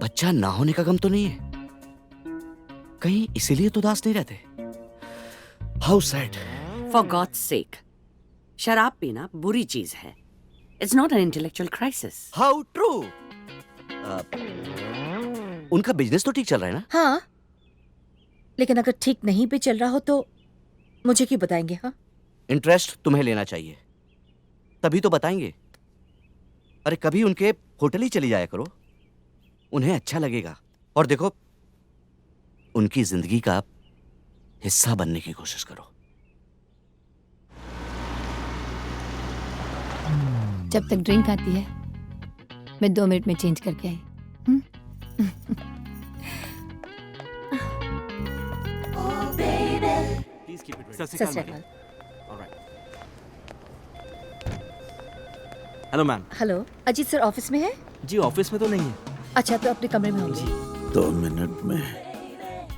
बच्चा ना होने का गम तो नहीं है? कहीं इसीलिए तो उदास नहीं रहते? How sad. फॉर गॉड्स सेक, शराब पीना बुरी चीज है। It's not an intellectual crisis. How true. उनका बिजनेस तो ठीक चल रहा है ना? हाँ, लेकिन अगर ठीक नहीं भी चल रहा हो तो मुझे क्यों बताएंगे? हाँ, इंटरेस्ट तुम्हें लेना चाहिए, तभी तो बताएंगे। अरे कभी उनके होटल ही चली जाया करो, उन्हें अच्छा लगेगा। और देखो, उनकी जिंदगी का हिस्सा बनने की कोशिश करो। जब तक ड्रिंक आती है मैं 2 मिनट में चेंज करके आई। Hello ma'am. Hello, Ajit sir office में है? जी ऑफिस में तो नहीं है। अच्छा तो अपने कमरे में होंगे। 2 मिनट में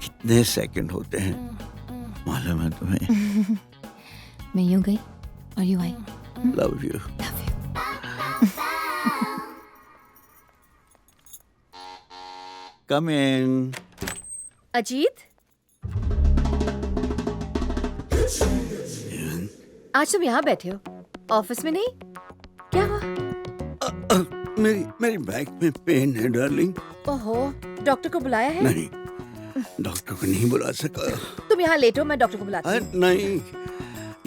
कितने सेकंड होते हैं मालूम है तुम्हें? मैं यूं गई और यूं आई। Love you. Come in. Ajit, आज तुम यहाँ बैठे हो, ऑफिस में नहीं? क्या हुआ? मेरी बैक में पेन है डार्लिंग। ओहो, डॉक्टर को बुलाया है? नहीं, डॉक्टर को नहीं बुला सका। तुम यहाँ लेटो, मैं डॉक्टर को बुलाती हूँ। नहीं,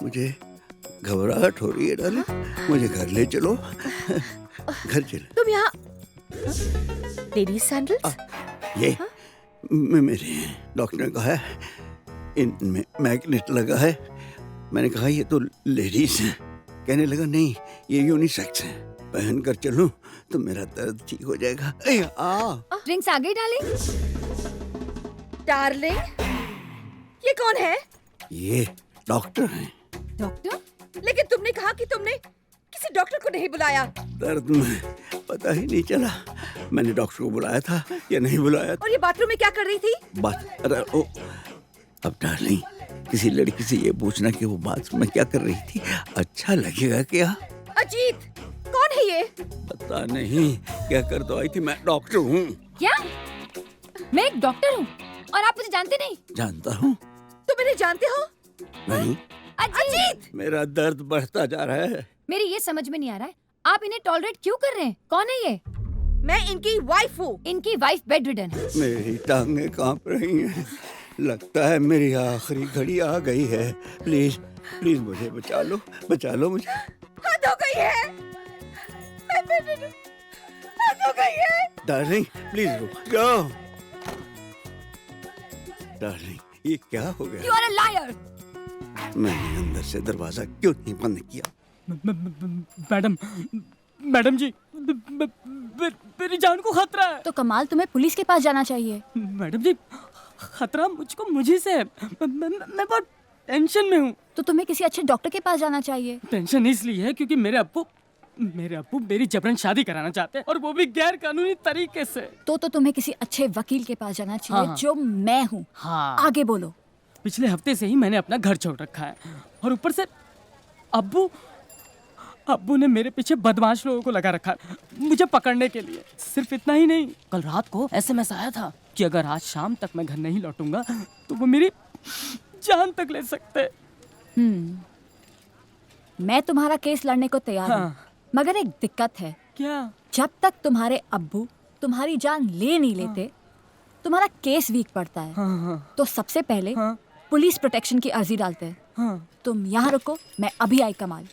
मुझे घबराहट हो रही है डार्लिंग, मुझे घर ले चलो। घर चलो। तुम यहाँ लेडीज सैंडल्स? ये मेरे हैं। डॉक्टर ने कहा है इनमें मैग्नेट लगा है। मैंने कहा ये तो लेडीज हैं। कहने लगा नहीं, ये यूनिसेक्स है, पहन कर चलूं तो मेरा दर्द ठीक हो जाएगा। ड्रिंक्स आ गई डार्लिंग? डार्लिंग, ये कौन है? ये डॉक्टर हैं। डॉक्टर? लेकिन तुमने कहा कि तुमने किसी डॉक्टर को नहीं बुलाया। दर्द में पता ही नहीं चला मैंने डॉक्टर को बुलाया था या नहीं बुलाया था। और ये बाथरूम में क्या कर रही थी? बात अब डार्लिंग, किसी लड़की से ये पूछना कि वो बाथरूम में क्या कर रही थी अच्छा लगेगा क्या? अजीत, कौन है ये? पता नहीं क्या कर तो आई थी। मैं डॉक्टर हूँ। क्या? मैं एक डॉक्टर हूँ और आप मुझे जानते नहीं? जानता हूँ। तुम इन्हें जानते हो? नहीं। अजीत! मेरा दर्द बढ़ता जा रहा है। मेरी ये समझ में नहीं आ रहा है, आप इन्हें टॉलरेट क्यों कर रहे हैं? कौन है ये? मैं इनकी वाइफ हूँ। इनकी वाइफ बेड रिडन है। मेरी टांगें कांप रही हैं। लगता है मेरी आखिरी घड़ी आ गई है। प्लीज प्लीज मुझे बचा लो मुझे। हद हो गई है। हद हो गई है। डार्लिंग प्लीज रुक जाओ। डार्लिंग ये क्या हो गया? You are a liar. मैंने अंदर से दरवाजा क्यों नहीं बंद किया? मैडम जी, मेरी जान को खतरा है। तो कमाल, तुम्हें पुलिस के पास जाना चाहिए। मैडम जी, खतरा मुझे से है। मैं बहुत टेंशन में हूँ। तो तुम्हें किसी अच्छे डॉक्टर के पास जाना चाहिए। टेंशन इसलिए है क्योंकि मेरे अब्बू मेरी जबरन शादी कराना चाहते हैं और वो भी गैर कानूनी तरीके से। तो तुम्हें किसी अच्छे वकील के पास जाना चाहिए। हाँ। जो मैं हूँ। हाँ। आगे बोलो। पिछले हफ्ते से ही मैंने अपना घर छोड़ रखा है और ऊपर से अब्बू ने मेरे पीछे बदमाश लोगों को लगा रखा है मुझे पकड़ने के लिए। सिर्फ इतना ही नहीं, कल रात को SMS आया था कि अगर आज शाम तक मैं घर नहीं लौटूंगा तो वो मेरी जान तक ले सकते। मैं तुम्हारा केस लड़ने को तैयार हूँ। मगर एक दिक्कत है। क्या? जब तक तुम्हारे अब्बू तुम्हारी जान ले नहीं लेते तुम्हारा केस वीक पड़ता है। तो सबसे पहले पुलिस प्रोटेक्शन की अर्जी डालते हैं। तुम यहाँ रुको, मैं अभी आई कमाल।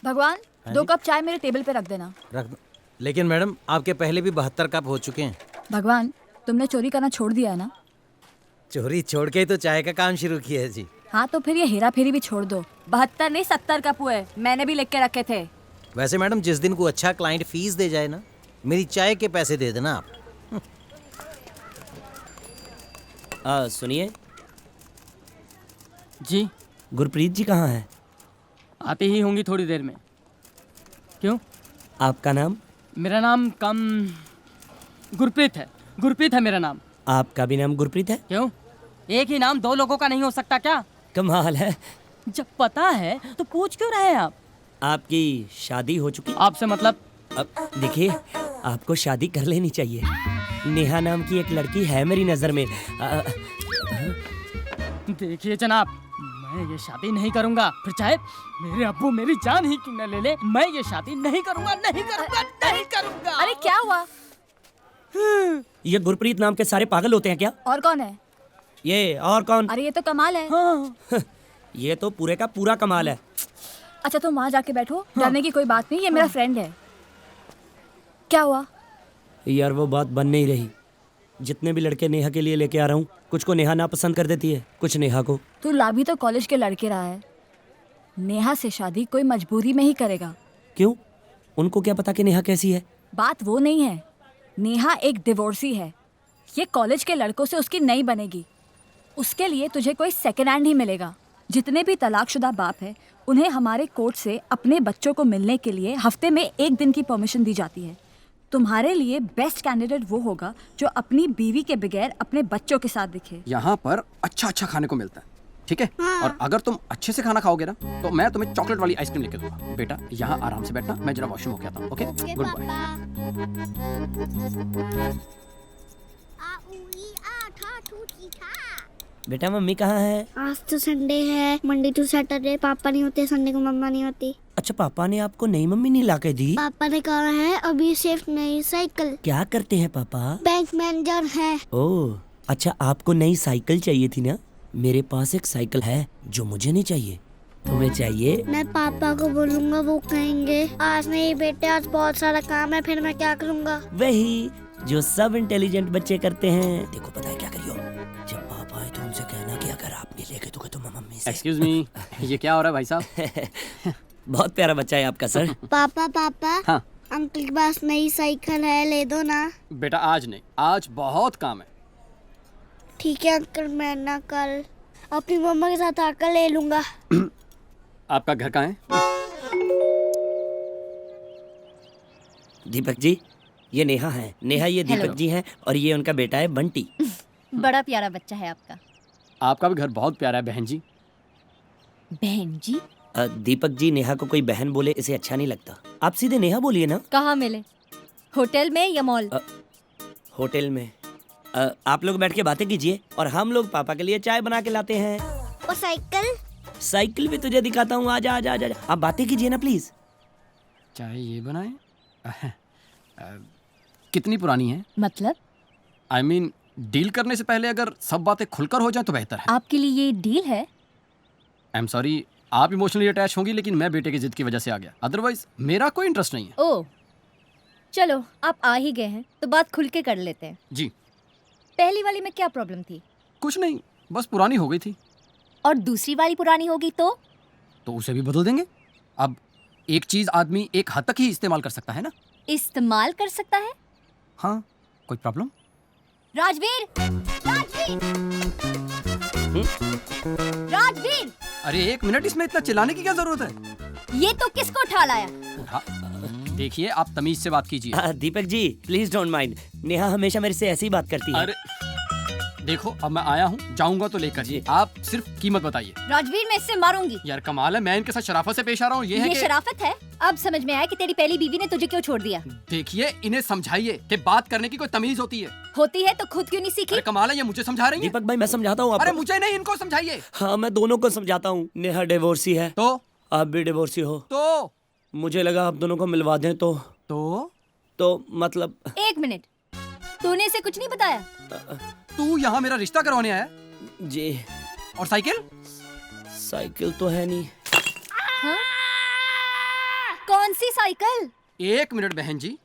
भगवान, 2 कप चाय मेरे टेबल पे रख देना। रख दो। लेकिन मैडम, आपके पहले भी 72 कप हो चुके हैं। भगवान, तुमने चोरी करना छोड़ दिया है ना? चोरी छोड़ के ही तो चाय का काम शुरू किया है जी। हाँ तो फिर ये हेरा फेरी भी छोड़ दो। 72 नहीं 70 कप हुए, मैंने भी लिख के रखे थे। वैसे मैडम, जिस दिन को अच्छा क्लाइंट फीस दे जाए ना, मेरी चाय के पैसे दे देना आप। सुनिए जी। गुरप्रीत जी कहाँ हैं? आती ही होंगी थोड़ी देर में। क्यों? आपका नाम? मेरा नाम गुरप्रीत है। गुरप्रीत है मेरा नाम। आपका भी नाम गुरप्रीत है? क्यों? एक ही नाम 2 लोगों का नहीं हो सकता क्या? कमाल है। जब पता है तो पूछ क्यों रहे हैं आप? आपकी शादी हो चुकी? आपसे मतलब? अब देखिए, आपको शादी कर लेनी चाहिए। नेहा नाम की एक लड़की है मेरी नजर में। देखिए जनाब, मैं ये शादी नहीं करूंगा। फिर चाहे मेरे अब्बू मेरी जान ही क्यों न ले ले, मैं ये शादी नहीं करूंगा, नहीं करूंगा, नहीं करूंगा। अरे क्या हुआ? ये गुरप्रीत नाम के सारे पागल होते हैं क्या? और कौन है? ये और कौन? अरे ये तो कमाल है। हाँ। ये तो पूरे का पूरा कमाल है। अच्छा तुम वहाँ जाके बैठो, डरने की कोई बात नहीं, ये मेरा फ्रेंड है। क्या हुआ? यार वो बात बन नहीं रही। जितने भी लड़के नेहा के लिए लेके आ रहा हूँ, कुछ को नेहा ना पसंद कर देती है, कुछ नेहा को। तू ला भी तो कॉलेज के लड़के रहा है। नेहा से शादी कोई मजबूरी में ही करेगा। क्यों? उनको क्या पता कि नेहा कैसी है? बात वो नहीं है, नेहा एक डिवोर्सी है। ये कॉलेज के लड़कों से उसकी नहीं बनेगी। उसके लिए तुझे कोई सेकेंड हैंड ही मिलेगा। जितने भी तलाकशुदा बाप हैं, उन्हें हमारे कोर्ट से अपने बच्चों को मिलने के लिए हफ्ते में 1 दिन की परमिशन दी जाती है। तुम्हारे लिए बेस्ट कैंडिडेट वो होगा जो अपनी बीवी के बगैर अपने बच्चों के साथ दिखे। यहाँ पर अच्छा अच्छा खाने को मिलता है, ठीक है? और अगर तुम अच्छे से खाना खाओगे ना तो मैं तुम्हें चॉकलेट वाली आइसक्रीम लेके दूंगा। बेटा यहाँ आराम से बैठना, मैं जरा वॉशरूम होके आता हूँ। Okay, good bye. बेटा मम्मी कहाँ है? आज तो संडे है, मंडे टू सैटरडे पापा नहीं होते, संडे को मम्मा नहीं होती। अच्छा, पापा ने आपको नई मम्मी नहीं ला के दी? पापा ने कहा है अभी सिर्फ नई साइकिल। क्या करते हैं पापा? बैंक मैनेजर है। ओह अच्छा, आपको नई साइकिल चाहिए थी ना? मेरे पास एक साइकिल है जो मुझे नहीं चाहिए, तुम्हें चाहिए? मैं पापा को बोलूँगा, वो कहेंगे आज नहीं बेटे, आज बहुत सारा काम है, फिर मैं क्या करूँगा? वही जो सब इंटेलिजेंट बच्चे करते हैं। देखो पता है क्या करियो, जब पापा आए तो उनसे कहना कि अगर आप नहीं लेके दोगे तो मैं मम्मी से। एक्सक्यूज मी, ये क्या हो रहा है भाई साहब? बहुत प्यारा बच्चा है आपका सर। पापा हाँ अंकल के पास नई साइकिल है, ले दो ना। बेटा आज नहीं, आज बहुत काम है। ठीक है अंकल, मैं ना कल अपनी मम्मा के साथ आकर ले लूंगा। आपका घर कहाँ है? दीपक जी, ये नेहा है। नेहा ये दीपक जी हैं और ये उनका बेटा है बंटी। बड़ा प्यारा बच्चा है आपका। आपका भी घर बहुत प्यारा है बहन जी। बहन जी? दीपक जी, नेहा को कोई बहन बोले इसे अच्छा नहीं लगता। आप सीधे नेहा बोलिए ना। कहाँ मिले, होटल में या मॉल? होटल में। आप लोग बैठ के बातें कीजिए और हम लोग पापा के लिए चाय बना के लाते हैं। और साइकिल? साइकिल भी तुझे दिखाता हूँ, आजा आजा आजा। आप बातें कीजिए ना प्लीज। चाय ये बनाए? कितनी पुरानी है? मतलब? I mean, डील करने से पहले अगर सब बातें खुलकर हो जाए तो बेहतर है। आपके लिए ये डील है? आई एम सॉरी, आप इमोशनली अटैच होंगी, लेकिन मैं बेटे की जिद की वजह से आ गया, अदरवाइज मेरा कोई इंटरेस्ट नहीं है। ओह चलो, आप आ ही गए हैं तो बात खुल के कर लेते हैं। जी। पहली वाली में क्या प्रॉब्लम थी? कुछ नहीं, बस पुरानी हो गई थी। और दूसरी वाली पुरानी होगी तो उसे भी बदल देंगे। अब एक चीज आदमी एक हद तक ही इस्तेमाल कर सकता है ना। इस्तेमाल कर सकता है? हाँ, कोई प्रॉब्लम? राजवीर! राजवीर! राजवीर! अरे एक मिनट, इसमें इतना चिल्लाने की क्या जरूरत है? ये तो किसको उठा लाया? देखिए, आप तमीज से बात कीजिए। Deepak ji please don't mind, Neha हमेशा मेरे से ऐसी ही बात करती है। अरे देखो, अब मैं आया हूँ, जाऊंगा तो लेकर जी। आप सिर्फ कीमत बताइए। राजवीर, मैं इससे मारूंगी। यार कमाल है, मैं इनके साथ शराफत से पेश आ रहा हूँ। ये शराफत है? अब समझ में आया कि तेरी पहली बीवी ने तुझे क्यों छोड़ दिया। देखिए, इन्हें समझाइए कि बात करने की कोई तमीज होती है। होती है तो खुद क्यों नहीं सीखी? अरे कमाल है, ये मुझे समझा रही है। दीपक भाई मैं समझाता हूँ आपको। अरे मुझे नहीं, इनको समझाइए। हाँ मैं दोनों को समझाता हूँ। नेहा डिवोर्सी है तो आप भी डिवोर्सी हो तो मुझे लगा आप दोनों को मिलवा दें तो मतलब। एक मिनट, तूने इसे कुछ नहीं बताया? तू यहाँ मेरा रिश्ता करवाने आया? जी। और साइकिल? साइकिल तो है नहीं। हाँ? कौन सी साइकिल? एक मिनट बहन जी,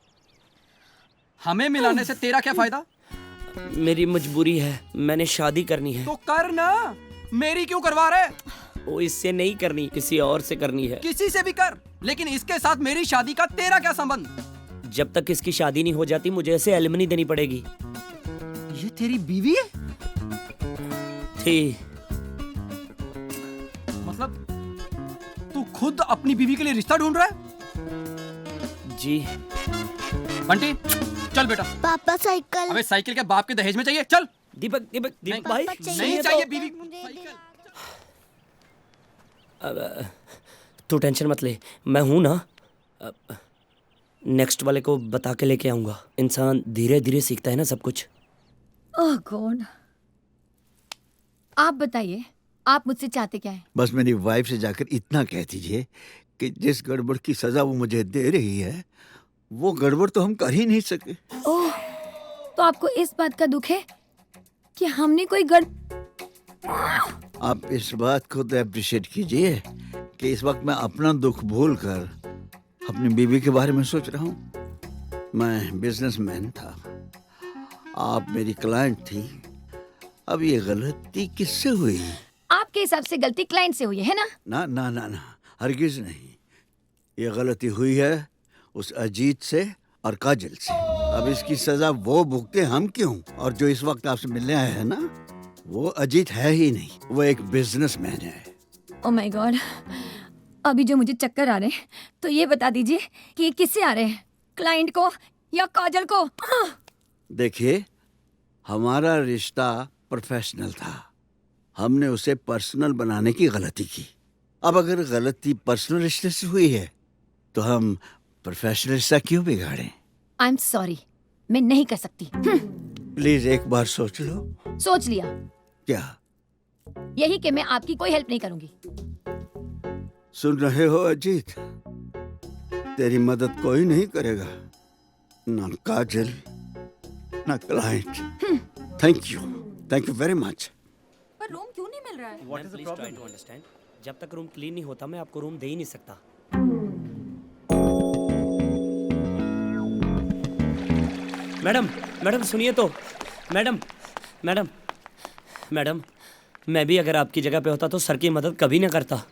हमें मिलाने से तेरा क्या फायदा? मेरी मजबूरी है, मैंने शादी करनी है। तो कर ना, मेरी क्यों करवा रहे? वो इससे नहीं करनी, किसी और से करनी है। किसी से भी कर, लेकिन इसके साथ मेरी शादी का तेरा क्या संबंध? जब तक इसकी शादी नहीं हो जाती मुझे इसे एलिमनी देनी पड़ेगी। ये तेरी बीवी है? थी। मतलब तू खुद अपनी बीवी के लिए रिश्ता ढूंढ रहा है? जी। बंटी चल बेटा। पापा साइकिल। अबे साइकिल के बाप के दहेज में चाहिए, चल। दीपक भाई नहीं चाहिए बीवी। अब तू टेंशन मत ले, मैं हूं ना। नेक्स्ट वाले को बता के लेके आऊंगा। इंसान धीरे धीरे सीखता है ना सब कुछ। ओह गॉड, आप बताइए आप मुझसे चाहते क्या है? बस मेरी वाइफ से जाकर इतना कह दीजिए कि जिस गड़बड़ की सजा वो मुझे दे रही है वो गड़बड़ तो हम कर ही नहीं सके। ओह, तो आपको इस बात का दुख है कि हमने कोई आप इस बात को तो अप्रिशिएट कीजिए कि इस वक्त मैं अपना दुख भूलकर अपनी बीवी के बारे में सोच रहा हूँ। मैं बिजनेसमैन था, आप मेरी क्लाइंट थी। अब ये गलती किससे हुई? आपके हिसाब से गलती क्लाइंट से हुई है ना? ना ना ना ना, हरगिज नहीं। ये गलती हुई है उस अजीत से और काजल से। अब इसकी सजा वो भुगते, हम क्यों? और जो इस वक्त आपसे मिलने आया है ना, वो अजीत है ही नहीं, वो एक बिजनेसमैन है। ओह माय गॉड, अभी जो मुझे चक्कर आ रहे हैं, तो ये बता दीजिए कि ये किससे आ रहे हैं, क्लाइंट को या काजल को? देखिए, हमारा रिश्ता प्रोफेशनल था, हमने उसे पर्सनल बनाने की गलती की। अब अगर गलती पर्सनल रिश्ते से हुई है तो हम प्रोफेशनल रिश्ता क्यों बिगाड़ें? आई एम सॉरी, मैं नहीं कर सकती। प्लीज एक बार सोच लो। सोच लिया। क्या? यही कि मैं आपकी कोई हेल्प नहीं करूंगी। सुन रहे हो अजीत, तेरी मदद कोई नहीं करेगा, ना काजल ना client. Thank you very much. पर रूम क्यों नहीं मिल रहा है? What is the problem? Try to understand. जब तक रूम क्लीन नहीं होता मैं आपको रूम दे ही नहीं सकता। मैडम सुनिए तो। मैडम मैं भी अगर आपकी जगह पे होता तो सर की मदद कभी ना करता।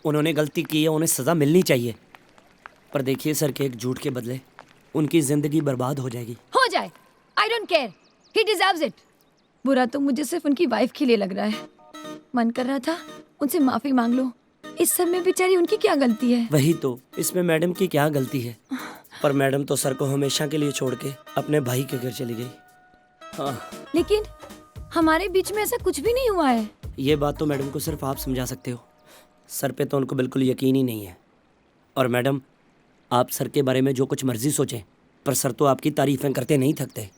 उन्होंने गलती की है, उन्हें सज़ा मिलनी चाहिए। पर देखिए सर के एक झूठ के बदले उनकी जिंदगी बर्बाद हो जाएगी। हो जाए, I don't care, he deserves it. बुरा तो मुझे सिर्फ उनकी वाइफ के लिए लग रहा है। मन कर रहा था उनसे माफी मांग लो। इस सब में बेचारी उनकी क्या गलती है? वही तो, इसमें मैडम की क्या गलती है? पर मैडम तो सर को हमेशा के लिए छोड़ के अपने भाई के घर चली गई। हाँ। लेकिन हमारे बीच में ऐसा कुछ भी नहीं हुआ है। ये बात तो मैडम को सिर्फ आप समझा सकते हो। सर पे तो उनको बिल्कुल यकीन ही नहीं है। और मैडम, आप सर के बारे में जो कुछ मर्जी सोचें, पर सर तो आपकी तारीफें करते नहीं थकते।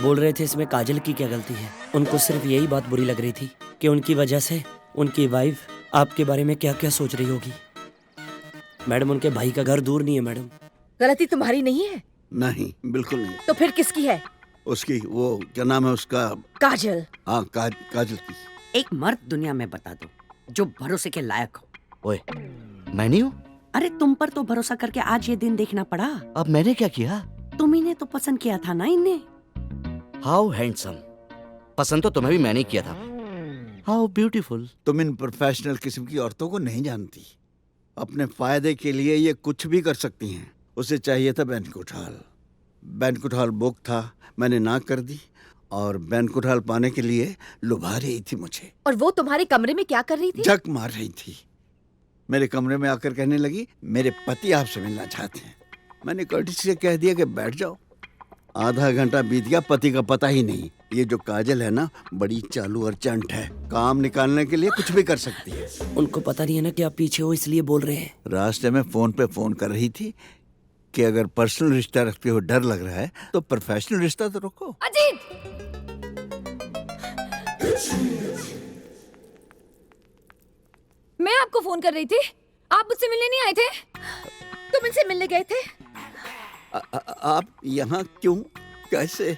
बोल रहे थे इसमें काजल की क्या गलती है। उनको सिर्फ यही बात बुरी लग रही थी कि उनकी वजह से उनकी वाइफ आपके बारे में क्या क्या सोच रही होगी। मैडम, उनके भाई का घर दूर नहीं है मैडम। गलती तुम्हारी नहीं है? नहीं, बिल्कुल नहीं। तो फिर किसकी है? उसकी, वो क्या नाम है उसका? काजल। हाँ, काजल की। एक मर्द दुनिया में बता दो जो भरोसे के लायक हो। ओए, मैं नहीं हूँ? अरे तुम पर तो भरोसा करके आज ये दिन देखना पड़ा। अब मैंने क्या किया? तुम इन्हें तो पसंद किया था ना इन्हें। How handsome. पसंद तो तुम्हें भी मैंने किया था। How beautiful. तुम इन प्रोफेशनल किस्म की औरतों को नहीं जानती। अपने फायदे के लिए ये कुछ भी कर सकती हैं। उसे चाहिए था banquet hall. Banquet hall book था, मैंने ना कर दी और बैंक्वेट हॉल पाने के लिए लुभा रही थी मुझे। और वो तुम्हारे कमरे में क्या कर रही थी? जक मार रही थी। मेरे कमरे में आकर कहने लगी, मेरे पति आपसे मिलना चाहते हैं। मैंने कर्टिसी से कह दिया कि बैठ जाओ। आधा घंटा बीत गया, पति का पता ही नहीं। ये जो काजल है ना, बड़ी चालू और चंट है। काम निकालने के लिए कुछ भी कर सकती है। उनको पता नहीं है ना कि आप पीछे हो, इसलिए बोल रहे हैं। रास्ते में फोन पे फोन कर रही थी कि अगर पर्सनल रिश्ता रखते हो डर लग रहा है तो प्रोफेशनल रिश्ता तो रखो। अजीत! मैं आपको फोन कर रही थी, आप मुझसे मिलने नहीं आए थे? तुम इनसे मिलने गए थे? आप यहाँ क्यों, कैसे?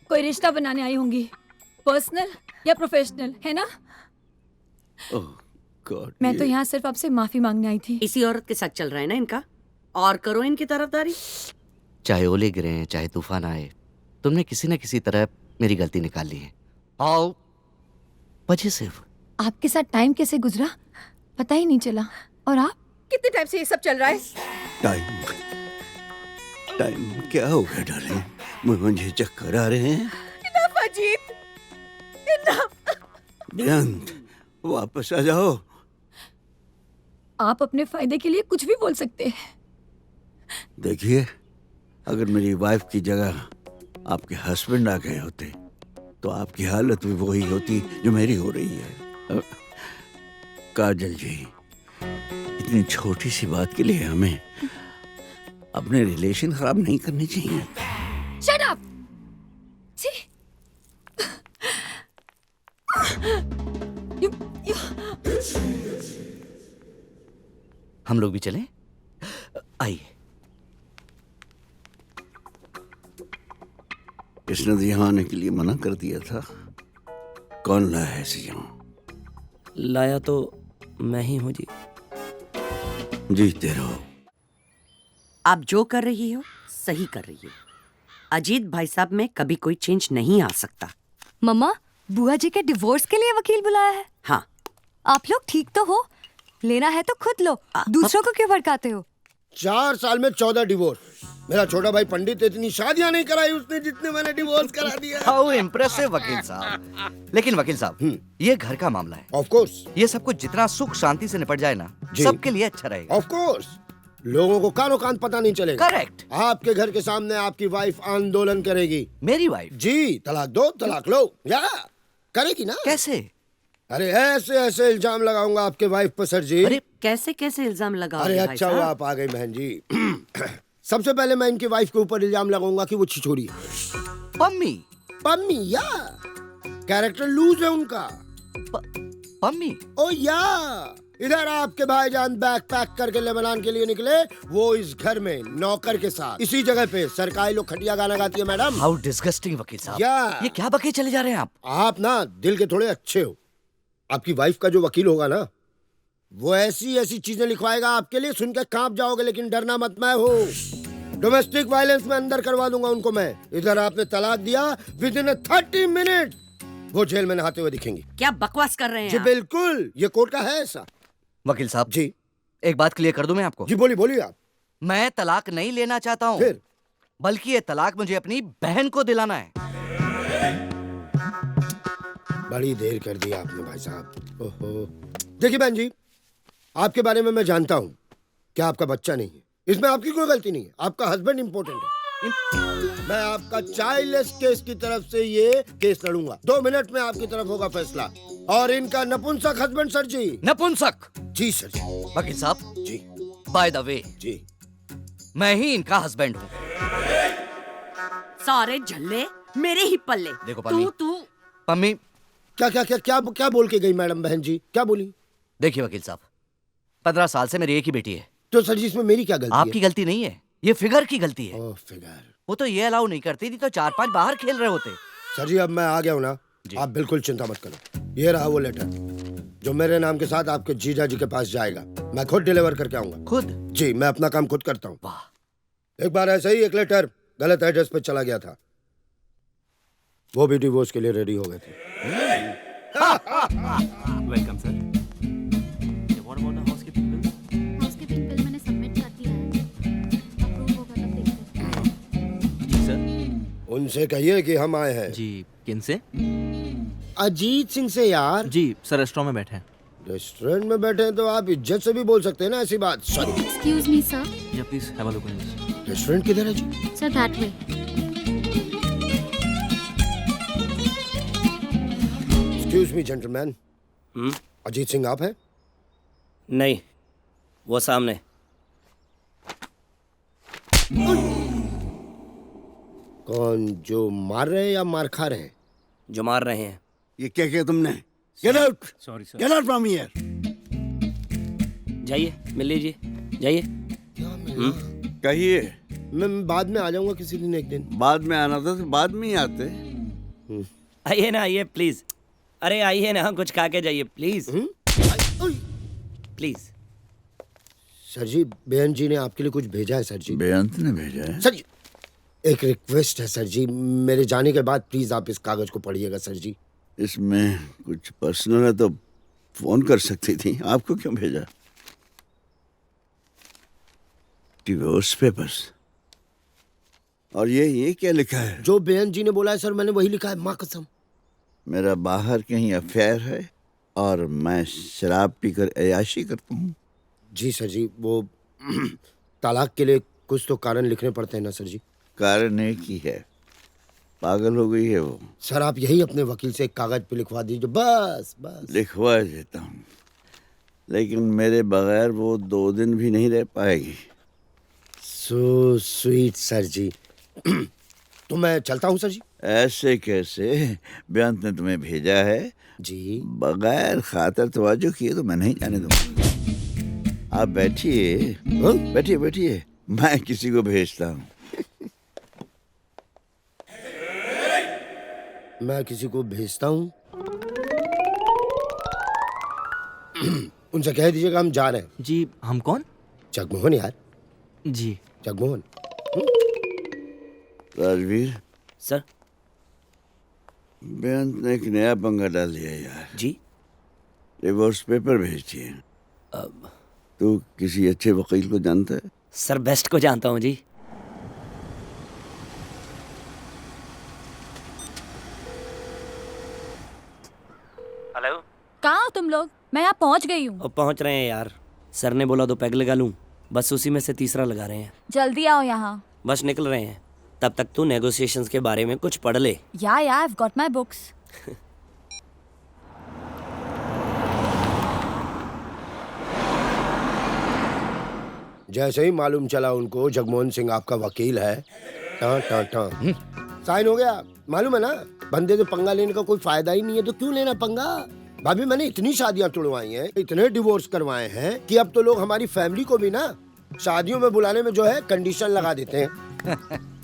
कोई रिश्ता बनाने आई होंगी, पर्सनल या प्रोफेशनल, है ना? ओह गॉड, मैं तो यहाँ सिर्फ आपसे माफी मांगने आई थी। इसी औरत के साथ चल रहा है ना इनका, और करो इनकी तरफदारी। चाहे ओले गिरे, चाहे तूफान आए, तुमने किसी न किसी तरह मेरी गलती निकाल ली है। आओ, वजह सिर्फ आपके साथ टाइम कैसे गुजरा पता ही नहीं चला। और आप? कितने टाइम से ये सब चल रहा है? टाइम क्या हो गया डार्लिंग? मुझे चक्कर आ रहे हैं। Enough Ajit, enough. बेअंत, वापस आ जाओ। आप अपने फायदे के लिए कुछ भी बोल सकते हैं। देखिए, अगर मेरी वाइफ की जगह आपके हस्बैंड आ गए होते तो आपकी हालत भी वही होती जो मेरी हो रही है। काजल जी, इतनी छोटी सी बात के लिए हमें अपने रिलेशन खराब नहीं करने चाहिए। Shut up! हम लोग भी चलें? आइए। इसने तो यहाँ आने के लिए मना कर दिया था। कौन लाया है इसे यहाँ? लाया तो मैं ही हूँ जी। जीते रहो। आप जो कर रही हो सही कर रही हो। अजीत भाई साहब में कभी कोई चेंज नहीं आ सकता। मम्मा, बुआ जी के डिवोर्स के लिए वकील बुलाया है। हाँ। आप लोग ठीक तो हो? लेना है तो खुद लो, दूसरों को क्यों भड़काते हो? 4 साल में 14 डिवोर्स। मेरा छोटा भाई पंडित इतनी शादियां नहीं कराई उसने जितने मैंने डिवोर्स करा दिया। हाउ इम्प्रेसिव वकील साहब। लेकिन वकील साहब, ये घर का मामला है। Of course. ये सब कुछ जितना सुख शांति से निपट जाए ना, सबके लिए अच्छा रहेगा। Of course. लोगों को कानो कान पता नहीं चलेगा। करेक्ट। आपके घर के सामने आपकी वाइफ आंदोलन करेगी। मेरी वाइफ? जी, तलाक दो, तलाक लो। या करेगी ना? कैसे? अरे ऐसे ऐसे इल्जाम लगाऊंगा आपके वाइफ पर सर जी। अरे कैसे कैसे इल्जाम लगाओगे? अरे भाई अच्छा हुआ साहब? आप आ गई बहन जी। सबसे पहले मैं इनकी वाइफ के ऊपर इल्जाम लगाऊंगा कि वो छिछोरी है। पम्मी? पम्मी या कैरेक्टर लूज है उनका। पम्मी? ओ या इधर आपके भाईजान बैग पैक करके लेबनान के लिए निकले, वो इस घर में नौकर के साथ इसी जगह पे सरकारी लोग खटिया गाना गाती है मैडम। हाउ डिस्गस्टिंग वकील साहब। या ये क्या बके चले जा रहे हैं आप? आप ना दिल के थोड़े अच्छे हो। आपकी वाइफ का जो वकील होगा ना, वो ऐसी ऐसी चीजें लिखवाएगा आपके लिए, सुन के कांप जाओगे। लेकिन डरना मत, मैं हूँ। डोमेस्टिक वायलेंस में अंदर करवा दूंगा उनको मैं। इधर आपने तलाक दिया, विद इन 30 मिनट वो जेल में नहाते हुए दिखेंगे। क्या बकवास कर रहे हैं जी आप? बिल्कुल, ये कोर्ट का है ऐसा। वकील साहब जी, एक बात क्लियर कर दूं मैं आपको। जी बोलिए आप। मैं तलाक नहीं लेना चाहता हूँ, फिर? बल्कि ये तलाक मुझे अपनी बहन को दिलाना है। बड़ी देर कर दी आपने भाई साहब। ओहो। देखिए बहन जी, आपके बारे में मैं जानता हूँ कि आपका बच्चा नहीं है। इसमें आपकी कोई गलती नहीं है, आपका हस्बैंड इम्पोर्टेंट है। मैं आपका चाइल्डलेस केस की तरफ से ये केस लड़ूंगा। 2 मिनट में आपकी तरफ होगा फैसला। और इनका नपुंसक हस्बैंड सर जी। नपुंसक? जी सर जी। वकील साहब जी, बाय द वे जी, मैं ही इनका हस्बैंड हूँ। सारे झल्ले मेरे ही पल्ले। देखो पम्मी, तू पम्मी क्या क्या क्या क्या क्या बोल के गई मैडम? बहन जी क्या बोली? देखिए वकील साहब, 15 साल से मेरी एक ही बेटी है। तो सर जी इसमें मेरी क्या गलती है? आपकी गलती नहीं है, ये फिगर की गलती है। ओह फिगर। वो तो ये अलाउ नहीं करती थी तो 4-5 बाहर खेल रहे होते। सर जी अब मैं आ गया हूँ ना, आप बिल्कुल चिंता मत करो। ये रहा वो लेटर जो मेरे नाम के साथ आपके जीजा जी के पास जाएगा। मैं खुद डिलीवर करके आऊंगा। खुद? जी, मैं अपना काम खुद करता हूँ। एक बार ऐसे ही एक लेटर गलत एड्रेस पे चला गया था, वो भी डिवोर्स के लिए रेडी हो गए थे। Welcome sir. What about the housekeeping bill? Housekeeping bill मैंने सबमिट कर दिया है। अप्रूव होगा तब देखते हैं। जी सर। उनसे कहिए कि हम आए हैं। जी, किन से? अजीत सिंह से यार। जी सर, रेस्टोरेंट में बैठे हैं। रेस्टोरेंट में बैठे हैं तो आप इज्जत से भी बोल सकते हैं ना ऐसी बात। Sorry. Excuse me sir. Yeah please have a look on this. Restaurant किधर है जी? Sir that way. Excuse me gentleman. Ajit Singh आप हैं? नहीं, वो सामने। कौन, जो मार रहे हैं या मार खा रहे हैं? जो मार रहे हैं। ये क्या किया तुमने? Get out. Sorry sir. Get out from here. जाइए, मिल लीजिए, जाइए। कहिए। मैं बाद में आ जाऊंगा किसी दिन, एक दिन। बाद में आना था तो बाद में ही आते। आइए ना, आइए प्लीज। अरे आइए ना, कुछ खा के जाइए प्लीज। प्लीज। सर जी, बेअंत जी ने आपके लिए कुछ भेजा है सर जी। बेअंत ने भेजा है? सर जी एक रिक्वेस्ट है सर जी, मेरे जाने के बाद प्लीज आप इस कागज को पढ़िएगा सर जी। इसमें कुछ पर्सनल है तो फोन कर सकती थी, आपको क्यों भेजा? Divorce papers. और ये क्या लिखा है? जो बेअंत जी ने बोला है सर, मैंने वही लिखा है, माँ कसम। मेरा बाहर कहीं अफेयर है और मैं शराब पीकर अय्याशी करता हूँ। जी सर जी, वो तलाक के लिए कुछ तो कारण लिखने पड़ते हैं ना सर जी। कारण एक ही है, पागल हो गई है वो। सर आप यही अपने वकील से एक कागज पे लिखवा दीजिए, बस बस। लिखवा देता हूँ, लेकिन मेरे बगैर वो 2 दिन भी नहीं रह पाएगी। सो स्वीट सर जी। तो मैं चलता हूँ सर जी। ऐसे कैसे? बेअंत ने तुम्हें भेजा है जी, बगैर खातर तवज्जो किए तो मैं नहीं जाने दूंगा। आप बैठिए, बैठिए बैठिए, मैं किसी को भेजता हूँ। मैं किसी को भेजता हूँ। उनसे कह दीजिएगा हम जा रहे हैं। जी, हम कौन? जगमोहन यार। जी जगमोहन। राजवीर सर। बेअंत ने एक नया पंगा डाल दिया यार। जी। डिवोर्स पेपर भेज दिए। तू किसी अच्छे वकील को जानता है? सर बेस्ट को जानता हूँ जी। हेलो। कहाँ हो तुम लोग? मैं यहाँ पहुँच गई हूँ। अब पहुंच रहे हैं यार। सर ने बोला 2 पैग लगा लूं, बस उसी में से तीसरा लगा रहे हैं। जल्दी आओ यहाँ। बस निकल रहे हैं। तब तक तू नेगोशिएशंस के बारे में कुछ पढ़ ले। या I've got my books. जैसे ही मालूम चला उनको जगमोहन सिंह आपका वकील है, टां टां टां साइन हो गया। मालूम है ना, बंदे से पंगा लेने का कोई फायदा ही नहीं है, तो क्यों लेना पंगा। भाभी मैंने इतनी शादियां तुड़वाई हैं, इतने डिवोर्स करवाए हैं कि अब तो लोग हमारी फैमिली को भी ना शादियों में बुलाने में जो है कंडीशन लगा देते हैं।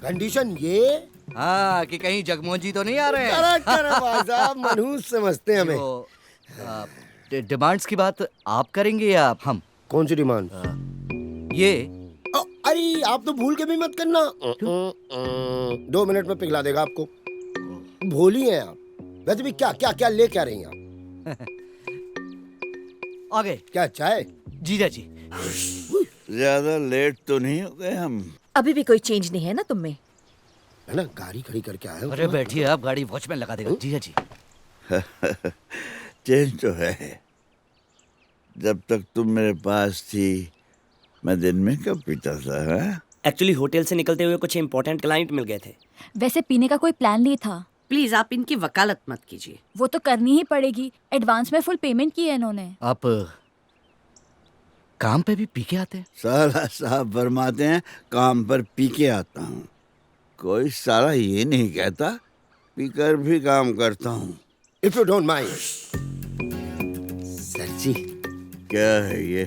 कंडीशन ये हाँ कि कहीं जगमोहन जी तो नहीं आ रहे हैं। करेक्ट भाई साहब, मनहूस समझते हैं हमें। डिमांड्स की बात आप करेंगे या हम? कौन सी डिमांड? ये अरे आप तो भूल के भी मत करना। 2 मिनट में पिघला देगा आपको। भोली हैं आप। वैसे भी क्या क्या क्या ले क्या रही हैं आप? आ गए। क्या चाय? जीजा जी। ज्यादा लेट तो नहीं हो गए हम? अभी भी कोई चेंज नहीं है ना तुम में? है ना, गाड़ी खड़ी करके आए हो। अरे बैठिए आप, गाड़ी वॉचमैन लगा देगा। जीजा जी। चेंज तो है। जब तक तुम मेरे पास थी मैं दिन में कब पीता था। एक्चुअली होटल से निकलते हुए कुछ इंपॉर्टेंट क्लाइंट मिल गए थे। वैसे पीने का कोई प्लान नहीं था। प्लीज आप इनकी वकालत मत कीजिए। वो तो करनी ही पड़ेगी, एडवांस में फुल पेमेंट की है इन्होंने। आप काम पे भी पी के आते हैं? साला साहब फरमाते हैं काम पर पी के आता हूँ। कोई साला ये नहीं कहता पीकर भी काम करता हूँ। If you don't mind. Sir जी। क्या है ये?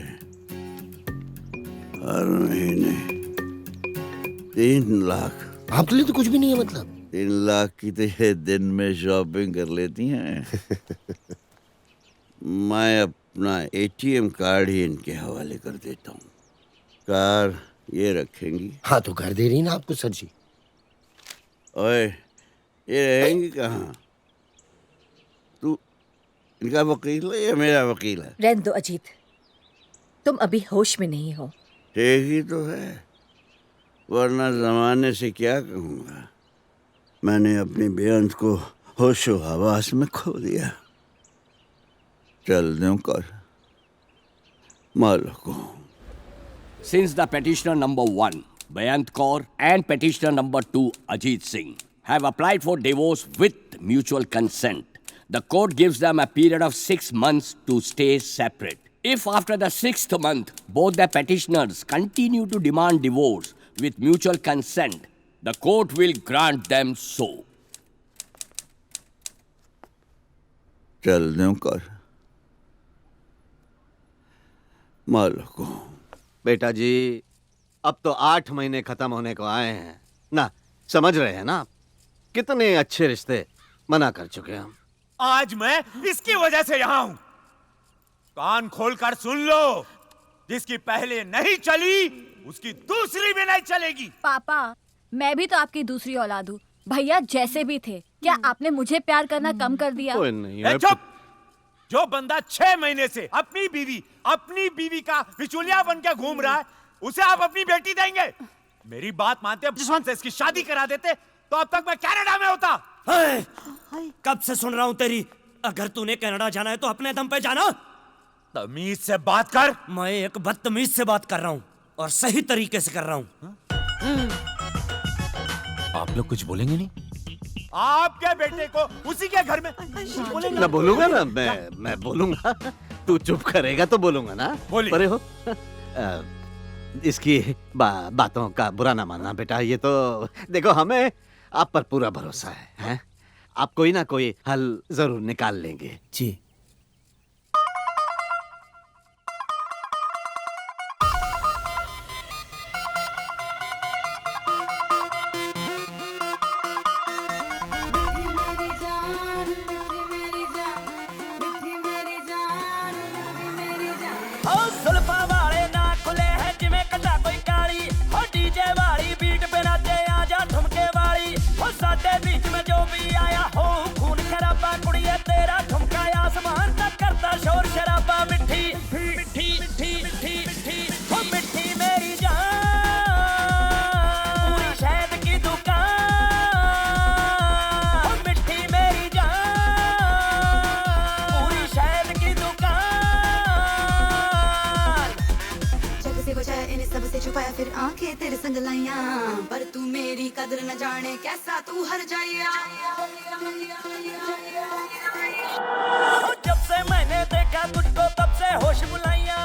हर महीने 3 लाख। आपके लिए तो कुछ भी नहीं है। मतलब 3 लाख की तो ये दिन में शॉपिंग कर लेती हैं। मैं अपना ATM कार्ड ही इनके हवाले कर देता हूँ। कार ये रखेंगी। हाँ तो घर दे रही ना आपको सर जी। ओए ये रहेंगी कहाँ? तू इनका वकील है या मेरा वकील है? रहने दो अजीत, तुम अभी होश में नहीं हो। ठीक ही तो है, वरना जमाने से क्या कहूँगा। मैंने अपनी बेअंत को होशो हवास में खो दिया। चल दूं कर मालूम। Since the petitioner number 1, Bayant Kaur, and petitioner number 2, Ajit Singh, have applied for divorce with mutual consent, the court gives them a period of 6 months to stay separate. If after the 6th month, both the petitioners continue to demand divorce with mutual consent, the court will grant them so. चल दूं कर मालूम। बेटा जी अब तो 8 महीने खत्म होने को आए हैं ना, समझ रहे हैं ना आप? कितने अच्छे रिश्ते मना कर चुके हैं हम। आज मैं इसकी वजह से यहाँ हूँ। कान खोलकर सुन लो, जिसकी पहले नहीं चली उसकी दूसरी भी नहीं चलेगी। पापा मैं भी तो आपकी दूसरी औलाद हूँ। भैया जैसे भी थे, क्या आपने मुझे प्यार करना कम कर दिया? ए, चुप! जो बंदा 6 महीने से अपनी बीवी का बिचौलिया बन के घूम रहा है, उसे आप अपनी बेटी देंगे? मेरी बात मानते जसवंत से इसकी शादी करा देते तो अब तक मैं कनाडा में होता। कब से सुन रहा हूँ तेरी। अगर तूने कनाडा जाना है तो अपने दम पे जाना। तमीज से बात कर। मैं एक बदतमीज से बात कर रहा हूँ और सही तरीके से कर रहा हूँ। आप लोग कुछ बोलेंगे नहीं? आपके बेटे को उसी के घर में बोलेंगे? मैं बोलूंगा ना, मैं बोलूंगा। तू चुप करेगा तो बोलूंगा ना। परे हो इसकी बातों का बुरा ना मानना बेटा। ये तो देखो हमें आप पर पूरा भरोसा है? आप कोई ना कोई हल जरूर निकाल लेंगे। जी धुंधलाइया पर तू मेरी कदर न जाने कैसा तू हर जाइया। जब से मैंने देखा तुझको तब से होश बुलाइया,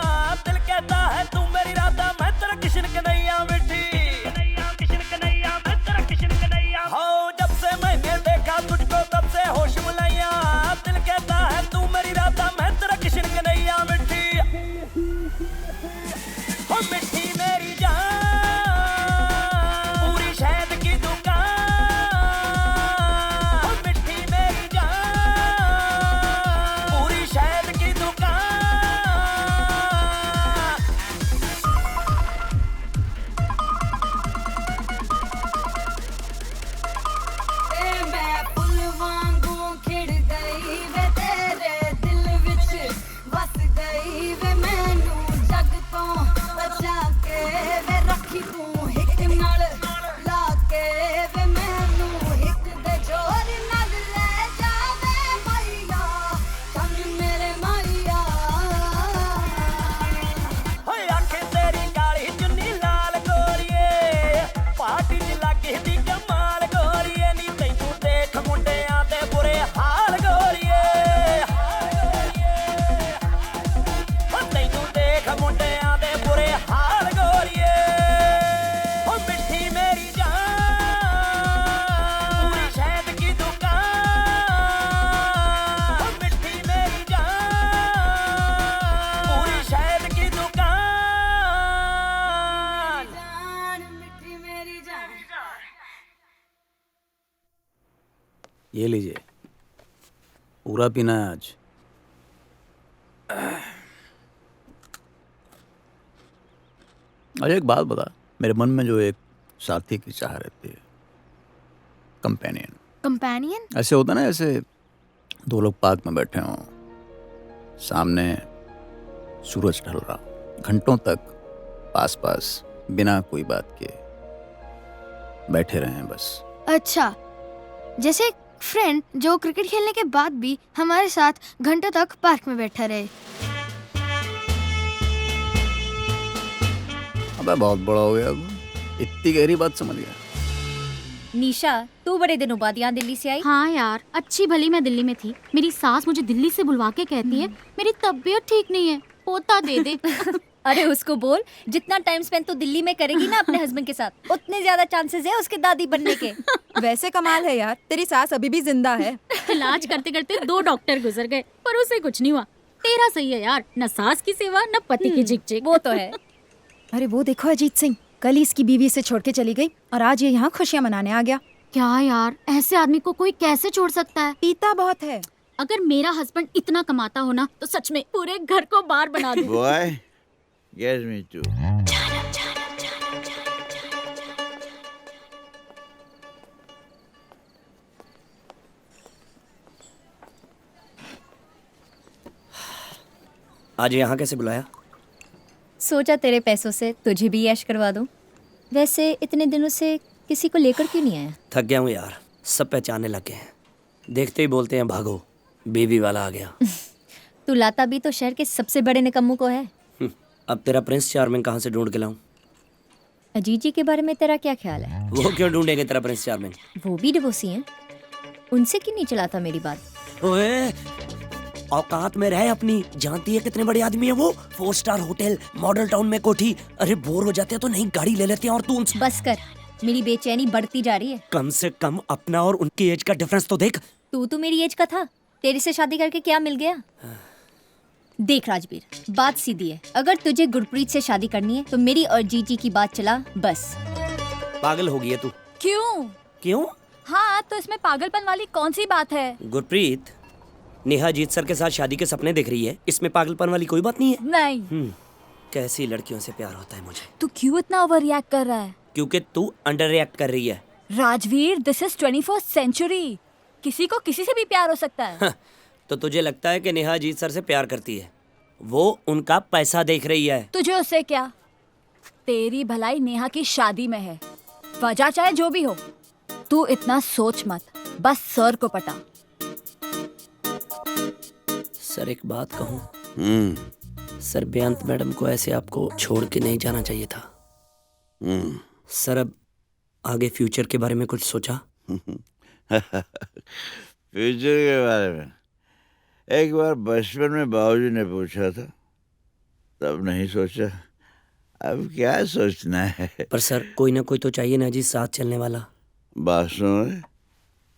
दिल कहता है तू मेरी राधा मैं तेरा किशन कन्हैया मिठी किशन कन्हैया मैं तेरा किशन कन्हैया। हो जब से मैंने देखा तुझको तब से होश बुलाइया, दिल कहता है तू मेरी राधा मैं तेरा किशन कन्हैया मिठी। हो मिठी मेरी जान पूरी शहद की दुकान, हो मिठी मेरी जान पूरी शहद की दुकान। ए मैं फुल वांगू खिड़ गई वे तेरे दिल विच बस गई वे मैनू जग तो बचा के वे रखी तू हिक नाल ला के वे मैनू हिक दे जोर नाल ले जावे मैया कन मेरे मैया। होए आंखें तेरी काली चुन्नी लाल गोरिए, पार्टी च लागे दी कमाल गोरिए, नी तैनू देख मुंडियां दे बुरे हाल गोरिए। हो तैनू देख मुंडियां दे बुरे हाल गोरिए। हो मिठी मेरी जान पूरी शहद की दुकान, हो मिठी मेरी जान पूरी शहद की दुकान। जान मिठी मेरी जान। ये लीजिए, पूरा पीना है आज। और एक बात बता, मेरे मन में जो एक साथी की चाह रहती है, कंपेनियन, कंपेनियन? ऐसे होता ना, ऐसे दो लोग पार्क में बैठे हों, सामने सूरज ढल रहा, घंटों तक पास पास बिना कोई बात किए बैठे रहें बस। अच्छा, जैसे एक फ्रेंड जो क्रिकेट खेलने के बाद भी हमारे साथ घंटों तक पार्क में बैठा रहे। अबे बहुत बड़ा हो गया अब, इतनी गहरी बात समझ गया। निशा, तू बड़े दिनों बाद यहाँ दिल्ली से आई? हाँ यार, अच्छी भली मैं दिल्ली में थी। मेरी सास मुझे दिल्ली से बुलवा के कहती है मेरी तबीयत ठीक नहीं है, पोता दे दे। अरे उसको बोल, जितना टाइम स्पेंड तू दिल्ली में करेगी ना अपने हस्बैंड के साथ, उतने ज्यादा चांसेस है उसके दादी बनने के। वैसे कमाल है यार, तेरी सास अभी भी जिंदा है। इलाज करते करते 2 डॉक्टर गुजर गए पर उसे कुछ नहीं हुआ। तेरा सही है यार, न सास की सेवा न पति की झिकझिक। वो तो है। अरे वो देखो अजीत सिंह, कल ही इसकी बीवी से छोड़ के चली गई और आज ये यहाँ खुशियाँ मनाने आ गया। क्या यार, ऐसे आदमी को कोई कैसे छोड़ सकता है? पीता बहुत है। अगर मेरा हस्बैंड इतना कमाता हो ना तो सच में पूरे घर को बार बना दूं। Boy, get me too. आज यहाँ कैसे बुलाया? सोचा तेरे पैसों से तुझे भी ऐश करवा दूं। वैसे इतने दिनों से किसी को लेकर क्यों नहीं आया? थक गया हूँ यार, सब पहचानने लगे हैं, देखते ही बोलते हैं भागो, बेबी वाला आ गया। तू लाता भी तो शहर के सबसे बड़े निकम्मों को है। अब तेरा प्रिंस चार्मिंग कहाँ से ढूंढ के लाऊं? अजीत जी के बारे में तेरा क्या ख्याल है? वो क्यों ढूंढेंगे तेरा प्रिंस चार्मिंग? वो भी डिवोर्सी हैं। उनसे क्यों नहीं चलाता मेरी बात? ओए, औकात में रहे अपनी, जानती है कितने बड़े आदमी है वो? 4 स्टार होटल, मॉडल टाउन में कोठी। अरे बोर हो जाते हैं तो नई गाड़ी ले लेते हैं और तू उनसे। बस कर, मेरी बेचैनी बढ़ती जा रही है। कम से कम अपना और उनकी एज का डिफरेंस तो देख। तू तो मेरी एज का था, तेरे से शादी करके क्या मिल गया? देख राजवीर, बात सीधी है, अगर तुझे गुरप्रीत से शादी करनी है तो मेरी और जीजी की बात चला बस। पागल हो गई है तू। क्यों? क्यों? हाँ, तो इसमें पागलपन वाली कौन सी बात है? गुरप्रीत, नेहा जीत सर के साथ शादी के सपने देख रही है, इसमें पागलपन वाली कोई बात नहीं है। नहीं। कैसी लड़कियों से प्यार होता है मुझे। तू क्यों इतना ओवर रिएक्ट कर रहा है? क्योंकि तू अंडर रिएक्ट कर रही है। Rajveer, this is 21st century, किसी को किसी से भी प्यार हो सकता है। तो तुझे लगता है कि नेहा जीत सर से प्यार करती है? वो उनका पैसा देख रही है। तुझे उससे क्या? तेरी भलाई नेहा की शादी में है, वजह चाहे जो भी हो। तू इतना सोच मत, बस सर को पटा। सर एक बात कहूँ? सर बेअंत मैडम को ऐसे आपको छोड़ के नहीं जाना चाहिए था। सर अब आगे फ्यूचर के बारे में कुछ सोचा? फ्यूचर के बारे में एक बार बचपन में बाबूजी ने पूछा था, तब नहीं सोचा, अब क्या सोचना है। पर सर कोई ना कोई तो चाहिए ना जी साथ चलने वाला। बात सुन,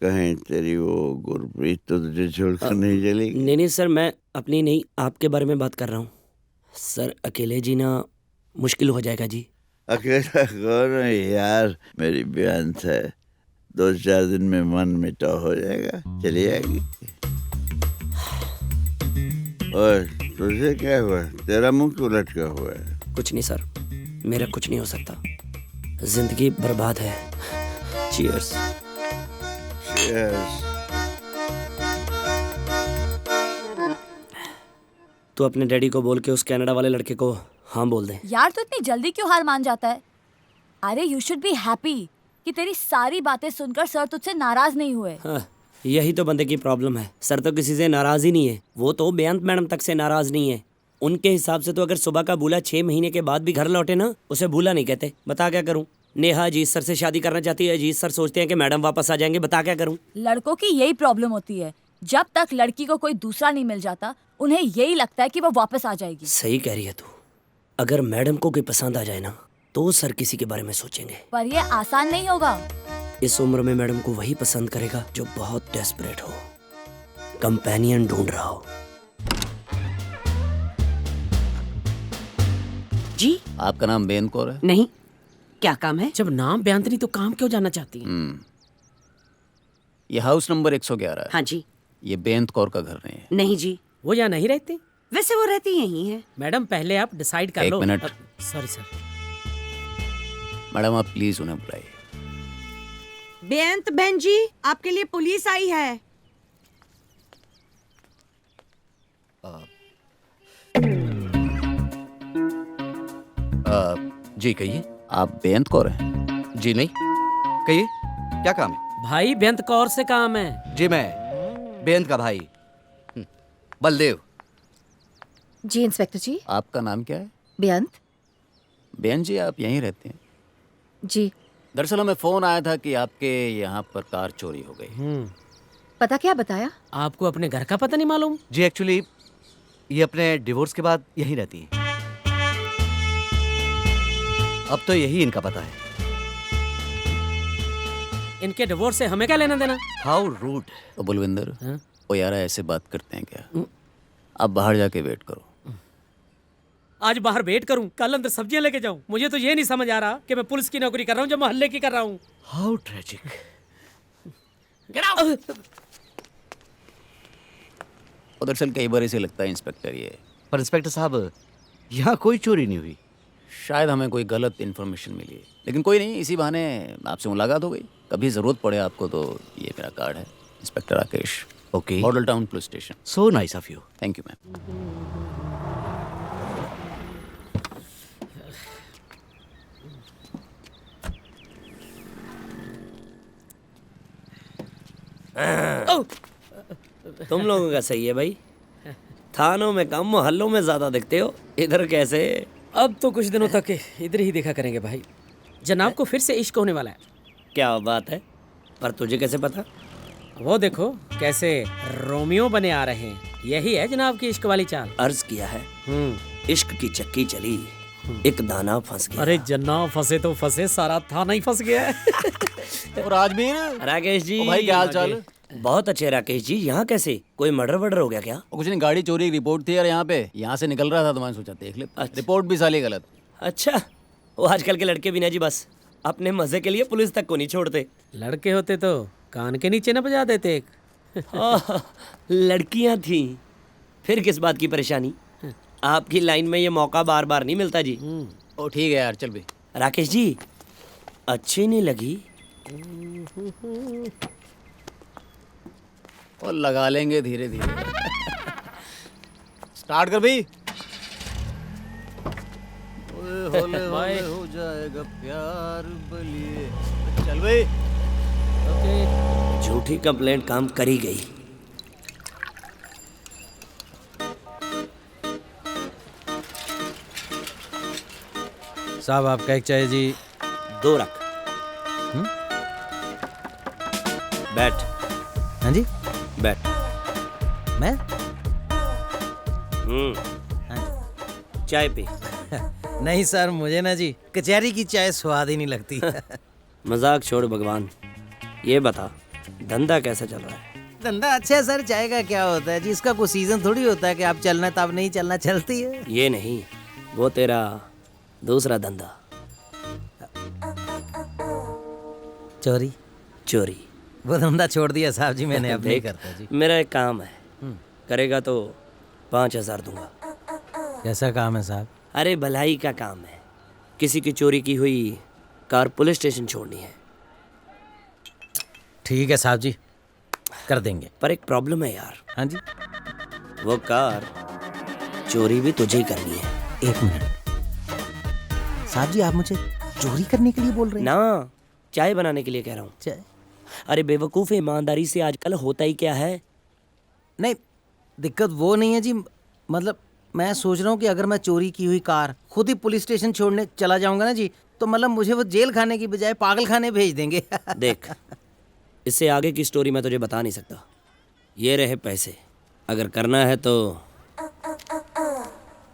कहीं तेरी वो गुरप्रीत तो तुझे छोड़कर नहीं चलेगी। नहीं सर, मैं अपनी नहीं आपके बारे में बात कर रहा हूँ। सर अकेले जीना मुश्किल हो जाएगा जी। अकेला कौन है यार, मेरी बेअंत है, 2-4 दिन में मन मिटाव हो जाएगा, चली जाएगी। ओए तुझे क्या हुआ, तेरा मुंह क्यों लटका हुआ है? कुछ नहीं सर, मेरा कुछ नहीं हो सकता, जिंदगी बर्बाद है। चीयर्स। चीयर्स। तो अपने डैडी को बोल के उस कनाडा वाले लड़के को हाँ बोल दे। यार तो इतनी जल्दी क्यों हार मान जाता है? अरे यू शुड बी हैप्पी कि तेरी सारी बातें सुनकर सर तुझसे नाराज नहीं हुए। हाँ, यही तो बंदे की प्रॉब्लम है। सर तो किसी से नाराज ही नहीं है, वो तो बेअंत मैडम तक से नाराज नहीं है। उनके हिसाब से तो अगर सुबह का बूला 6 महीने के बाद भी घर लौटे ना, उसे बूला नहीं कहते। बता क्या करूं? नेहा अजीत सर से शादी करना चाहती है, अजीत सर सोचते हैं कि मैडम वापस आ जाएंगे। बता क्या करूं? लड़कों की यही प्रॉब्लम होती है, जब तक लड़की को कोई दूसरा नहीं मिल जाता उन्हें यही लगता है कि वो वापस आ जाएगी। सही कह रही है तू। अगर मैडम को कोई पसंद आ जाए ना, तो सर किसी के बारे में सोचेंगे। पर ये आसान नहीं होगा। इस उम्र में मैडम को वही पसंद करेगा जो बहुत डेस्परेट हो, कंपेनियन ढूंढ रहा हो। जी आपका नाम बेअंत कौर है? नहीं, क्या काम है? जब नाम बेअंत नहीं तो काम क्यों जानना चाहती है? ये हाउस नंबर 111 है। हाँ जी। ये बेअंत कौर का घर नहीं है? नहीं जी। वो यहाँ नहीं रहती? वैसे वो रहती यहीं है। मैडम पहले आप डिसाइड कर लो। एक मिनट। Sorry sir. मैडम आप प्लीज उन्हें बुलाइए। बेअंत बहन जी, आपके लिए पुलिस आई है। जी कहिए। आप बेअंत कौर हैं? जी नहीं, कहिए क्या काम है? भाई बेअंत कौर से काम है। जी मैं बेअंत का भाई बलदेव। जी इंस्पेक्टर जी। आपका नाम क्या है? बेअंत। बेअंत जी आप यहीं रहते हैं? जी। दरअसल हमें फोन आया था कि आपके यहाँ पर कार चोरी हो गई। पता क्या बताया? आपको अपने घर का पता नहीं मालूम? जी एक्चुअली ये अपने डिवोर्स के बाद यहीं रहती है। अब तो यही इनका पता है। इनके डिवोर्स से हमें क्या लेना देना? How rude. तो बुलविंदर, वो यार ऐसे बात करते हैं क्या? आप बाहर जाके वेट करो। आज बाहर वेट करूं, कल अंदर सब्जियां लेके जाऊं। मुझे तो ये नहीं समझ आ रहा कि मैं पुलिस की नौकरी कर रहा हूं जब मोहल्ले की कर रहा हूं। How tragic. दरअसल कई बार ऐसे लगता है इंस्पेक्टर ये। पर इंस्पेक्टर साहब यहाँ कोई चोरी नहीं हुई। शायद हमें कोई गलत इन्फॉर्मेशन मिली, लेकिन कोई नहीं, इसी बहाने आपसे मुलाकात हो गई। कभी ज़रूरत पड़े आपको तो ये मेरा कार्ड है। Inspector Rakesh. Okay. Model town police station. So nice of you. Thank you ma'am. तुम लोगों का सही है भाई, थानों में कम मोहल्लों में ज्यादा दिखते हो। इधर कैसे? अब तो कुछ दिनों तक इधर ही देखा करेंगे भाई। जनाब को फिर से इश्क होने वाला है। क्या बात है? पर तुझे कैसे पता? वो देखो कैसे रोमियो बने आ रहे हैं। यही है जनाब की इश्क वाली चाल। अर्ज किया है, इश्क की चक्की चली, एक दाना फंस गया। अरे जनाब फंसे तो फंसे, सारा थाना ही फंस गया है। और राजवीर। राकेश जी। भाई क्या हाल चाल? बहुत अच्छे राकेश जी। यहाँ कैसे? कोई मर्डर वर्डर हो गया क्या? कुछ नहीं, गाड़ी चोरी की रिपोर्ट थी यार यहाँ पे। यहाँ से निकल रहा था तो मैंने सोचा देख ले। रिपोर्ट भी साली गलत। अच्छा, वो आजकल के लड़के भी ना जी बस अपने मजे के लिए पुलिस तक को नहीं छोड़ते। लड़के होते तो कान के नीचे न बजा देते एक। लड़कियां थी, फिर किस बात की परेशानी? आपकी लाइन में ये मौका बार बार नहीं मिलता जी। ओ ठीक है यार, चल भी। राकेश जी अच्छी नहीं लगी? और लगा लेंगे धीरे धीरे। स्टार्ट कर भाई। होले होले हो जाएगा प्यार बलिए। चल भाई। झूठी कंप्लेंट काम करी गई। साहब आपका एक चाहिए जी। 2 रख। बैठ। हाँ जी बैठ। मैं चाय पी। नहीं सर, मुझे ना जी कचहरी की चाय स्वाद ही नहीं लगती। मजाक छोड़ भगवान, ये बता धंधा कैसा चल रहा है? धंधा अच्छा है सर, चाय का क्या होता है जी, इसका कोई सीजन थोड़ी होता है कि आप चलना तब नहीं चलना, चलती है। ये नहीं, वो तेरा दूसरा धंधा। चोरी? चोरी। वो धंधा छोड़ दिया साहब जी मैंने, अब नहीं देख, करता जी। मेरा एक काम है, करेगा तो 5,000 दूंगा। कैसा काम है साहब? अरे भलाई का काम है, किसी की चोरी की हुई कार पुलिस स्टेशन छोड़नी है। ठीक है साहब जी, कर देंगे। पर एक प्रॉब्लम है यार। हाँ जी? वो कार चोरी भी तुझे ही करनी है। 1 मिनट साहब जी, आप मुझे चोरी करने के लिए बोल रहे हैं? ना, चाय बनाने के लिए कह रहा हूँ। चाय? अरे बेवकूफ, ईमानदारी से आजकल होता ही क्या है। नहीं, दिक्कत वो नहीं है जी, मतलब मैं सोच रहा हूँ कि अगर मैं चोरी की हुई कार खुद ही पुलिस स्टेशन छोड़ने चला जाऊंगा ना जी, तो मतलब मुझे वो जेल खाने की बजाय पागल खाने भेज देंगे। देख, इससे आगे की स्टोरी मैं तुझे बता नहीं सकता। ये रहे पैसे, अगर करना है तो।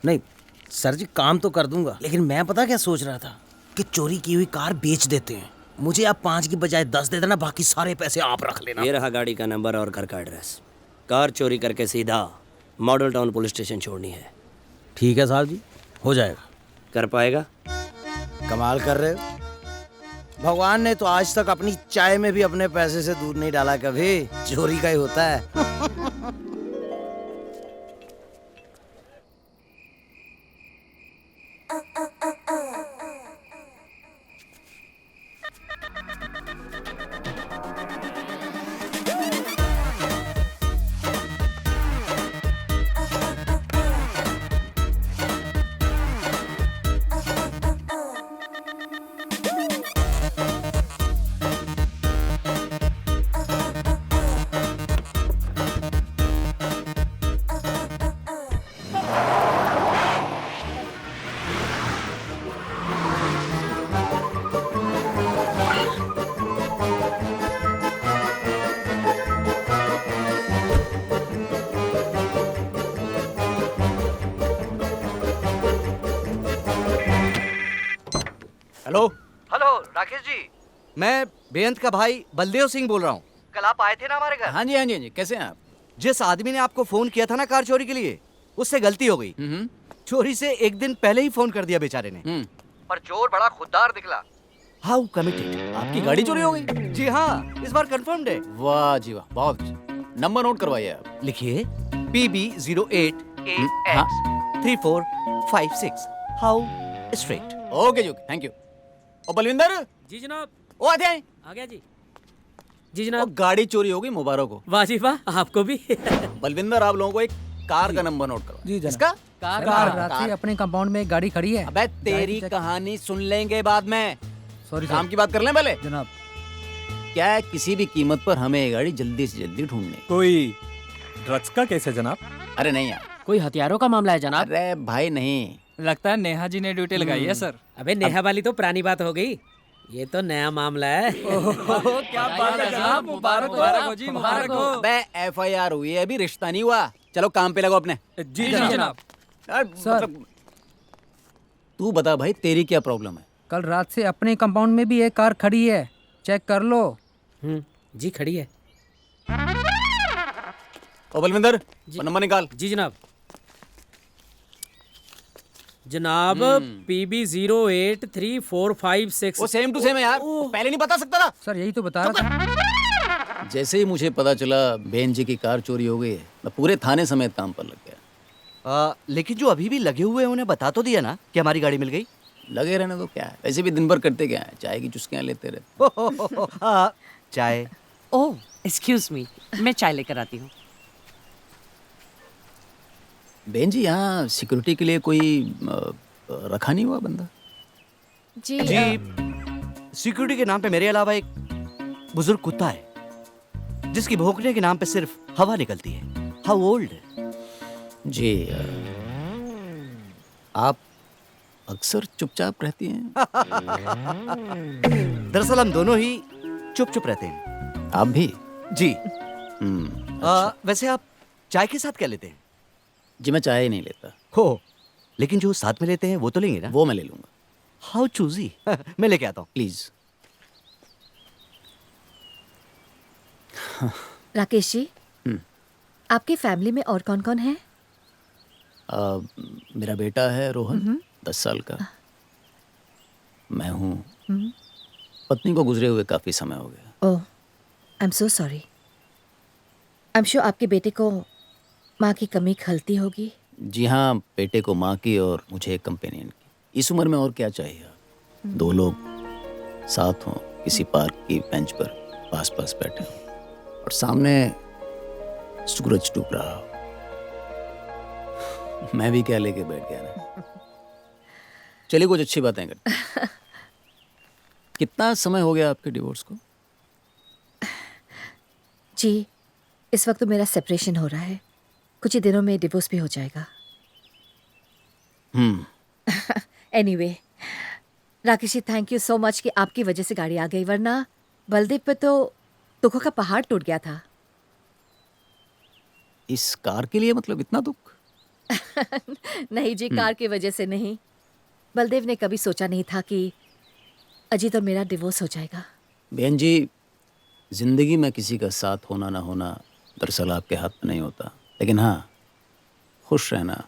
नहीं सर जी, काम तो कर दूंगा, लेकिन मैं पता क्या सोच रहा था कि चोरी की हुई कार बेच देते हैं, मुझे आप 5 की बजाय 10 दे देना, बाकी सारे पैसे आप रख लेना। ये रहा गाड़ी का नंबर और घर का एड्रेस। कार चोरी करके सीधा मॉडल टाउन पुलिस स्टेशन छोड़नी है। ठीक है साहब जी, हो जाएगा। कर पाएगा? कमाल कर रहे हो, भगवान ने तो आज तक अपनी चाय में भी अपने पैसे से दूध नहीं डाला, कभी चोरी का ही होता है। हेलो हेलो राकेश जी, मैं बेअंत का भाई बलदेव सिंह बोल रहा हूँ। कल आप आए थे ना हमारे घर? हाँ जी हाँ जी हाँ जी, कैसे हैं आप? जिस आदमी ने आपको फोन किया था ना कार चोरी के लिए, उससे गलती हो गई। चोरी से 1 दिन पहले ही फोन कर दिया बेचारे ने, पर चोर बड़ा खुददार निकला। How committed. आपकी गाड़ी चोरी हो गई? जी हाँ, इस बार कंफर्म्ड है। वाह जी वाह, बहुत अच्छा। नंबर नोट करवाइए आप। लिखिए PB08AX 3456। How straight. ओके जी, थैंक यू। ओ बलविंदर। जी जनाब। ओ आते हैं। आ गया जी। जी जनाब। गाड़ी चोरी हो गई, मुबारक हो। वाह जी वाह, आपको भी। बलविंदर, आप लोगों को एक कार का नंबर नोट करो। जी जनाब। इसका? कार रात अपने कंपाउंड में एक गाड़ी खड़ी है। अबे तेरी कहानी सुन लेंगे बाद में, सॉरी काम की बात कर लें पहले। जनाब। क्या है, किसी भी कीमत पर हमें ये गाड़ी जल्दी से जल्दी ढूंढनी। कोई ड्रग्स का केस है जनाब? अरे नहीं यार, कोई हथियारों का मामला है जनाब? अरे भाई नहीं, लगता है नेहा जी ने ड्यूटी लगाई है सर। अबे नेहा वाली तो पुरानी बात हो गई, ये तो नया मामला है। क्या बात है जनाब, मुबारक हो जी, मुबारक हो। अबे FIR हुई है, अभी रिश्ता नहीं हुआ। चलो काम पे लगो अपने। जी जनाब। सर तू बता भाई, तेरी क्या प्रॉब्लम है? कल रात से अपने कंपाउंड में भी एक कार खड़ी है, चेक कर लो। जी खड़ी है। ओ बलविंदर, नंबर निकाल। जी जनाब। जनाब PB083456। वो सेम टू सेम है यार, पहले नहीं बता सकता था? सर यही तो बता रहा था। जैसे ही मुझे पता चला बहन जी की कार चोरी हो गई है, मैं पूरे थाने समेत काम पर लग गया। लेकिन जो अभी भी लगे हुए हैं उन्हें बता तो दिया ना कि हमारी गाड़ी मिल गई? लगे रहने तो क्या है, वैसे भी दिन भर करते क्या है, चाय की चुस्कियां लेते रहते। चाय? ओह एक्सक्यूज मी, मैं चाय लेकर आती हूँ। बहन जी, यहाँ सिक्योरिटी के लिए कोई रखा नहीं हुआ बंदा? जी सिक्योरिटी के नाम पे मेरे अलावा एक बुजुर्ग कुत्ता है, जिसकी भौंकने के नाम पे सिर्फ हवा निकलती है। How old? जी, आप अक्सर चुपचाप रहती हैं। दरअसल हम दोनों ही चुप चुप रहते हैं। आप भी? जी। वैसे आप चाय के साथ क्या लेते हैं? जी मैं चाय ही नहीं लेता। हो, लेकिन जो साथ में लेते हैं वो तो लेंगे ना? वो मैं ले लूंगा। How choosy. मैं लेके आता हूँ। प्लीज। राकेश जी, आपकी फैमिली में और कौन कौन है? मेरा बेटा है रोहन, 10 साल का। मैं हूँ। पत्नी को गुजरे हुए काफी समय हो गया। Oh, I am so sorry. I am sure आपके बेटे को माँ की कमी खलती होगी। जी हाँ, बेटे को माँ की और मुझे एक कंपेनियन की। इस उम्र में और क्या चाहिए? दो लोग साथ हों, किसी पार्क की बेंच पर पास पास बैठे हों और सामने सूरज डूब रहा हो। मैं भी क्या लेके बैठ गया ना। चलिए कुछ अच्छी बातें करते हैं। कितना समय हो गया आपके डिवोर्स को? जी, इस वक्त तो मेरा सेपरेशन हो रहा है। कुछ ही दिनों में डिवोर्स भी हो जाएगा। Anyway, Rakesh ji, thank you so much कि आपकी वजह से गाड़ी आ गई, वरना बलदेव पे तो दुखों का पहाड़ टूट गया था। इस कार के लिए मतलब इतना दुख? नहीं जी, कार की वजह से नहीं। बलदेव ने कभी सोचा नहीं था कि अजीत और मेरा डिवोर्स हो जाएगा। बहन जी, जिंदगी में किसी का साथ होना ना होना दरअसल आपके हाथ में नहीं होता, लेकिन हाँ, खुश रहना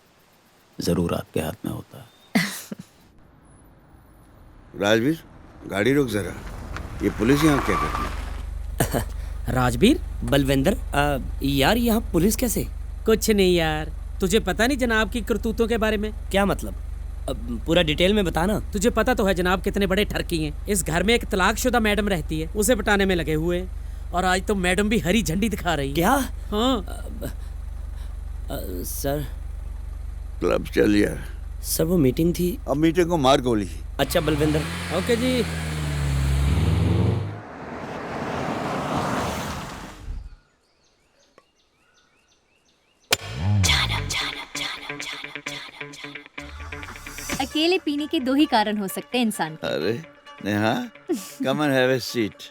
जरूर आपके हाथ में होता है। राजवीर, गाड़ी रोक जरा। ये पुलिस यहाँ क्या करती है? राजवीर? बलविंदर, यार यहाँ पुलिस कैसे? कुछ नहीं यार, तुझे पता नहीं जनाब की करतूतों के बारे में? क्या मतलब? पूरा डिटेल में बताना। तुझे पता तो है जनाब कितने बड़े ठरकी हैं। इस घर में एक तलाकशुदा मैडम रहती है, उसे पटाने में लगे हुए हैं। और आज तो मैडम भी हरी झंडी दिखा रही है। क्या? हाँ। सर, क्लब चल यार। सर वो मीटिंग थी। अब मीटिंग को मार गोली। अच्छा बलविंदर। ओके जी। अकेले पीने के दो ही कारण हो सकते हैं इंसान को। अरे Neha, come and have a seat.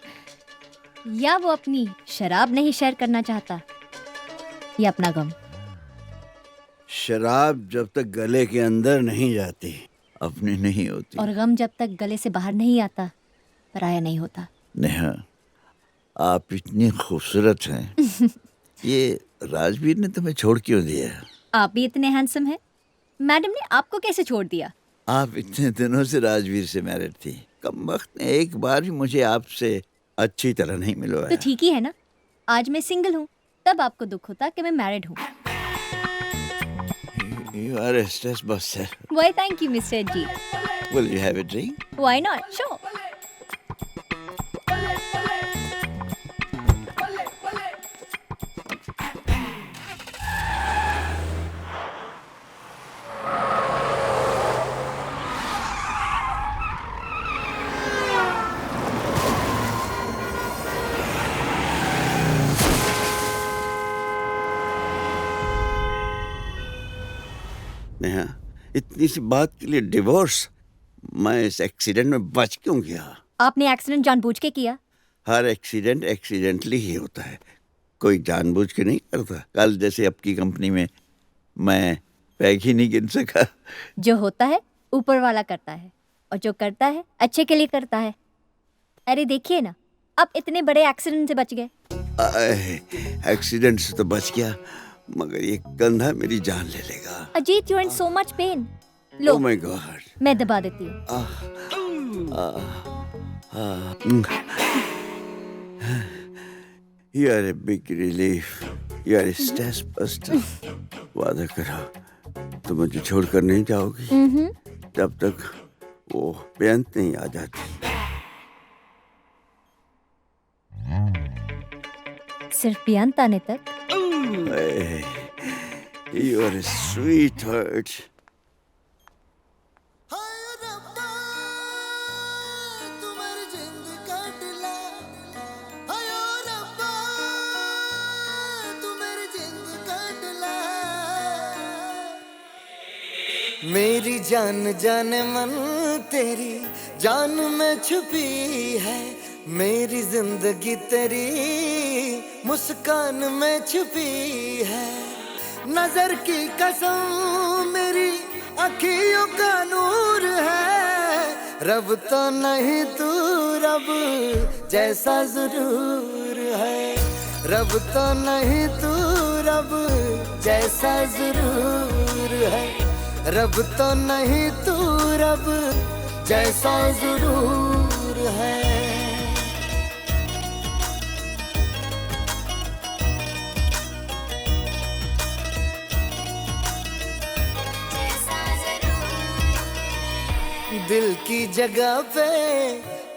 या वो अपनी शराब नहीं शेयर करना चाहता, या अपना गम। शराब जब तक गले के अंदर नहीं जाती अपनी नहीं होती, और गम जब तक गले से बाहर नहीं आता पराया नहीं होता। नेहा, आप इतनी खूबसूरत हैं। ये राजवीर ने तुम्हें छोड़ क्यों दिया? आप भी इतने हैंडसम हैं, मैडम ने आपको कैसे छोड़ दिया? आप इतने दिनों से राजवीर से मैरिड थी, कम वक्त ने एक बार भी मुझे आपसे अच्छी तरह नहीं मिलवाया। तो ठीक ही है ना, आज मैं सिंगल हूँ, तब आपको दुख होता कि मैं मैरिड हूँ। You are a stress buster. Why thank you Mr. G. Will you have a drink? Why not? Sure. Neha, इतनी सी बात के लिए डिवोर्स? मैं इस एक्सीडेंट में बच क्यों गया? आपने एक्सीडेंट जानबूझ के किया? हर एक्सीडेंट एक्सीडेंटली ही होता है, कोई जानबूझ के नहीं करता। कल जैसे आपकी कंपनी में मैं पैग ही नहीं गिन सका। जो होता है ऊपर वाला करता है, और जो करता है अच्छे के लिए करता है। अरे देखिए ना, आप इतने बड़े एक्सीडेंट से बच गए। एक्सीडेंट से तो बच गया, मगर ये कंधा मेरी जान ले लेगा। Ajit, you are in so much pain. लो, ओह माय गॉड, मैं दबा देती हूँ। You are a big relief. You are a stress buster. वादा करो, तुम मुझे छोड़कर नहीं जाओगी जब तक वो बेअंत नहीं आ जाती। सिर्फ बेअंत आने तक? Hey, you are a sweetheart. मेरी जान जाने मन तेरी जान में छुपी है, मेरी जिंदगी तेरी मुस्कान में छुपी है। नजर की कसम मेरी अखियों का नूर है, रब तो नहीं तू रब जैसा जरूर है, रब तो नहीं तू रब जैसा जरूर है, रब तो नहीं तू रब जैसा जरूर है। दिल की जगह पे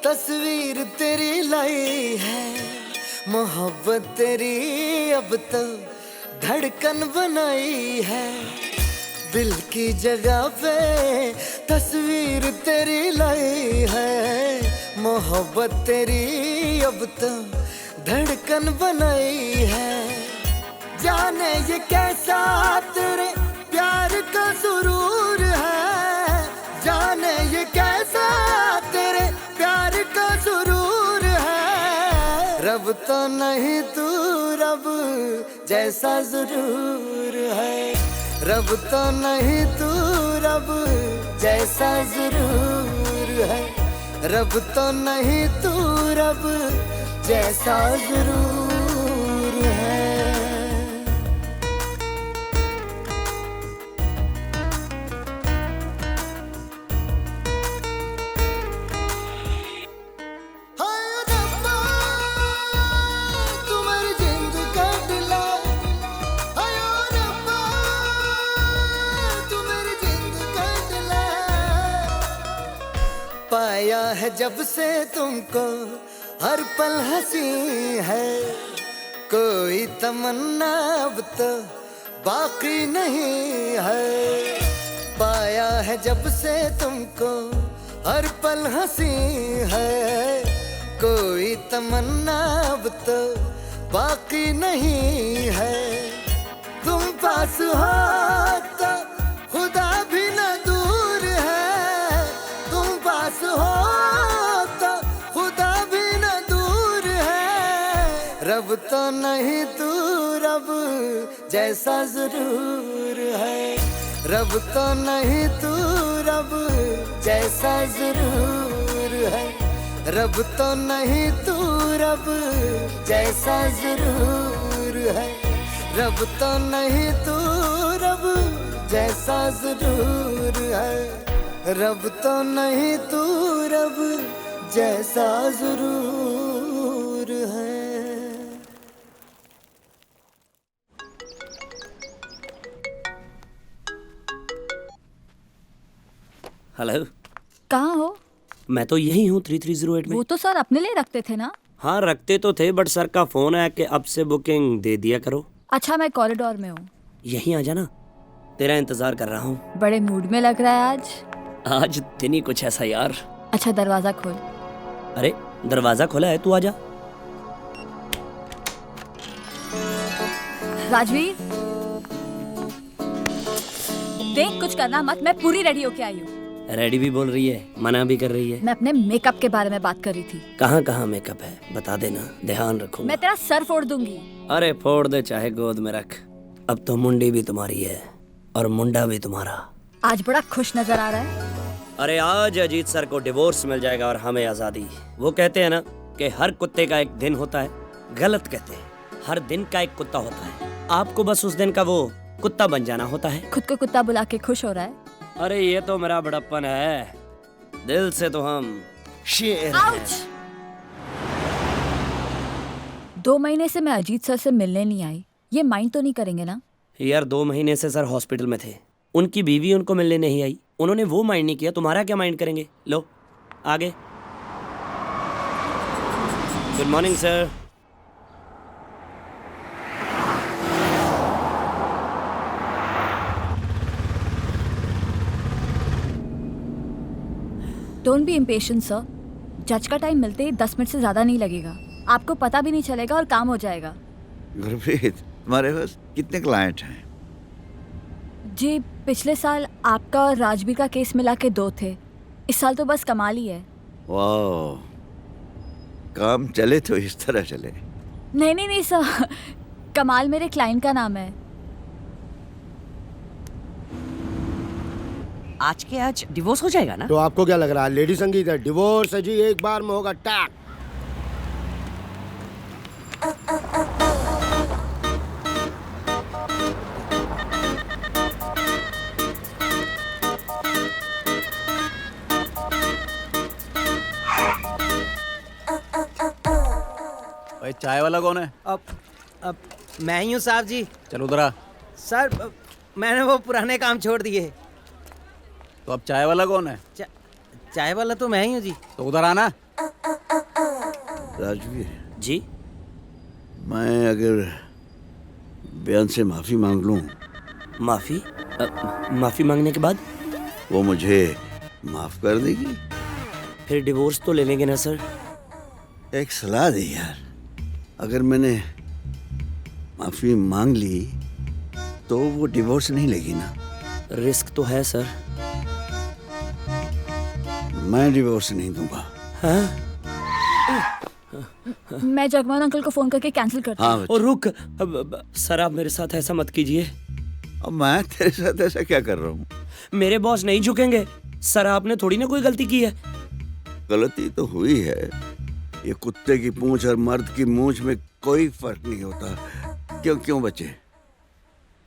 तस्वीर तेरी लाई है, मोहब्बत तेरी अब तक धड़कन बनाई है। दिल की जगह पे तस्वीर तेरी लाई है, मोहब्बत तेरी अब तक धड़कन बनाई है। जाने ये कैसा तेरे प्यार का सुरूर है, जाने ये कैसा तेरे प्यार का सुरूर है। रब तो नहीं तू रब जैसा जरूर है, रब तो नहीं तू रब जैसा जरूर है, रब तो नहीं तू रब जैसा जरूर है। पाया है जब से तुमको हर पल हंसी है, कोई तमन्ना अब तो बाकी नहीं है। पाया है जब से तुमको हर पल हंसी है, कोई तमन्ना अब तो बाकी नहीं है। तुम पास हो तो खुदा भी न दूर है, तुम पास हो तो खुदा भी न दूर है। रब तो नहीं तू रब जैसा जरूर है, रब तो नहीं तू रब जैसा जरूर है, रब तो नहीं तू रब जैसा जरूर है, रब तो नहीं तू रब जैसा जरूर है, रब तो नहीं तू रब जैसा जरूर है। हेलो, कहाँ हो? मैं तो यही हूँ 3308 में। वो तो सर अपने लिए रखते थे ना। हाँ रखते तो थे, बट सर का फोन आया कि अब से बुकिंग दे दिया करो। अच्छा मैं कॉरिडोर में हूँ। यहीं आ जाना, तेरा इंतजार कर रहा हूँ। बड़े मूड में लग रहा है आज। आज दिन ही कुछ ऐसा यार। अच्छा दरवाजा खोल। अरे दरवाजा खोला है, तू आजा। राजवीर देख, कुछ करना मत, मैं पूरी रेडी होके आई हूँ। रेडी भी बोल रही है, मना भी कर रही है। मैं अपने मेकअप के बारे में बात कर रही थी। कहाँ कहाँ मेकअप है बता देना, ध्यान रखूंगा। मैं तेरा सर फोड़ दूंगी। अरे फोड़ दे चाहे गोद में रख, अब तो मुंडी भी तुम्हारी है और मुंडा भी तुम्हारा। आज बड़ा खुश नजर आ रहा है। अरे आज अजीत सर को डिवोर्स मिल जाएगा और हमें आजादी। वो कहते हैं ना कि हर कुत्ते का एक दिन होता है, गलत कहते हैं, हर दिन का एक कुत्ता होता है। आपको बस उस दिन का वो कुत्ता बन जाना होता है। खुद को कुत्ता बुला के खुश हो रहा है। अरे ये तो मेरा बड़प्पन है, दिल से तो हम शेर हैं। 2 महीने से मैं अजीत सर से मिलने नहीं आई, ये माइंड तो नहीं करेंगे ना? यार 2 महीने से सर हॉस्पिटल में थे, उनकी बीवी उनको मिलने नहीं आई, उन्होंने वो माइंड नहीं किया, तुम्हारा क्या माइंड करेंगे। लो आगे। Good morning sir. Don't be impatient sir, जज का टाइम मिलते ही 10 मिनट से ज़्यादा नहीं लगेगा, आपको पता भी नहीं चलेगा और काम हो जाएगा। गुरप्रीत, तुम्हारे पास कितने क्लाइंट हैं? जी पिछले साल आपका और राजबीर का केस मिला के 2 थे। इस साल तो बस कमाल ही है। वाह, काम चले तो इस तरह चले। नहीं सर, कमाल मेरे क्लाइंट का नाम है। आज के आज डिवोर्स हो जाएगा ना? तो आपको क्या लग रहा है लेडी संगीत है? डिवोर्स है जी, एक बार में होगा टैक। भाई चाय वाला कौन है? अब मैं ही हूँ साहब जी। चलो उधर आ। सर मैंने वो पुराने काम छोड़ दिए। तो अब चाय वाला कौन है? चाय वाला तो मैं ही हूँ जी। तो उधर आना। राजवीर जी, मैं अगर बयान से माफी मांग लूं, माफी? माफी मांगने के बाद वो मुझे माफ कर देगी? फिर डिवोर्स तो ले लेंगे ना सर? एक सलाह दे यार, अगर मैंने माफी मांग ली तो वो डिवोर्स नहीं लेगी ना? रिस्क तो है सर। मैं डिवोर्स नहीं दूंगा। हाँ? मैं जगमोहन अंकल को फोन करके कैंसिल करती हूँ। और रुक, सर आप मेरे साथ ऐसा मत कीजिए। अब मैं तेरे साथ ऐसा क्या कर रहा हूँ? मेरे बॉस नहीं झुकेंगे। सर आपने थोड़ी ना कोई गलती की है। गलती तो हुई है। ये कुत्ते की पूंछ और मर्द की मूंछ में कोई फर्क नहीं होता। क्यों बच्चे?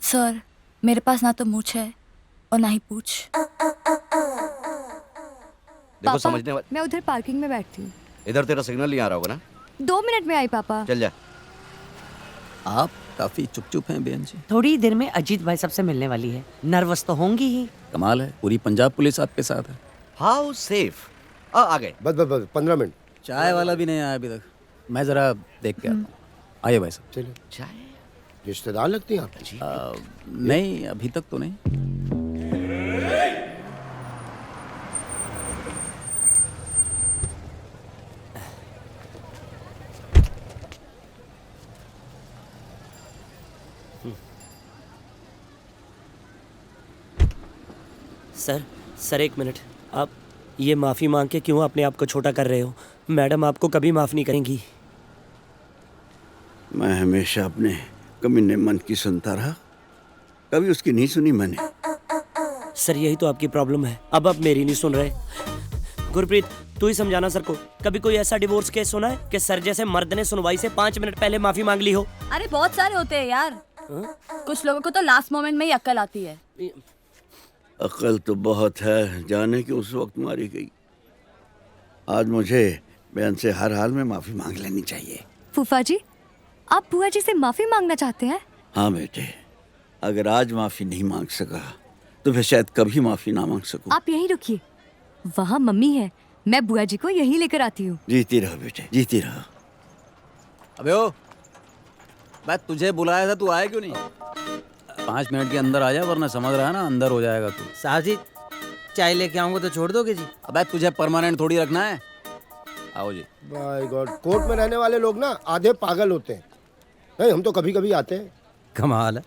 सर मेरे पास ना तो मूछ है और ना ही पूछ। देखो समझने वाले, मैं उधर पार्किंग में बैठती हूँ। इधर तेरा सिग्नल नहीं आ रहा होगा ना? 2 मिनट में आई पापा। चल जा। आप काफी चुप हैं बेन जी। थोड़ी देर में अजीत भाई सबसे मिलने वाली है, नर्वस तो होंगी ही। कमाल है, पूरी पंजाब पुलिस आपके साथ है। How safe? आ गए। बस 15 मिनट। चाय वाला भी नहीं आया अभी तक। मैं जरा देख के आता हूँ। आइए भाई साहब। चलिए। चाय रिश्तेदार लगती हैं आप? नहीं, अभी तक तो नहीं। Sir 1 minute. आप ये माफ़ी मांग के क्यों अपने आप को छोटा कर रहे हो? मैडम आपको कभी माफ़ नहीं करेंगी। मैं हमेशा अपने कमीने मन की सुनता रहा, कभी उसकी नहीं सुनी मैंने। सर यही तो आपकी प्रॉब्लम है, अब आप मेरी नहीं सुन रहे। गुरप्रीत तू ही समझाना सर को। कभी कोई ऐसा डिवोर्स केस सुना है कि सर जैसे मर्द ने सुनवाई से 5 मिनट पहले माफ़ी मांग ली हो? अरे बहुत सारे होते हैं यार। कुछ लोगों को तो लास्ट मोमेंट में ही अक्ल आती है। अकल तो बहुत है, जाने कि उस वक्त मारी गई। आज मुझे बयान से हर हाल में माफी मांग लेनी चाहिए। फूफा जी, आप बुआ जी से माफी मांगना चाहते हैं? हाँ बेटे, अगर आज माफी नहीं मांग सका तो फिर शायद कभी माफी ना मांग सकूं। आप यहीं रुकिए, वहाँ मम्मी है, मैं बुआ जी को यहीं लेकर आती हूँ। जीती रहो बेटे, जीती रहो। अबे ओ, मैं तुझे बुलाया था, तू आया क्यों नहीं? 5 मिनट के अंदर आ जा, वरना समझ रहा है ना अंदर हो जाएगा तू। साहब जी चाय लेके आऊंगा तो छोड़ दोगे जी? अबे तुझे परमानेंट थोड़ी रखना है। आओ जी। बाय गॉड, कोर्ट में रहने वाले लोग ना आधे पागल होते हैं। नहीं, हम तो कभी कभी आते हैं। कमाल है।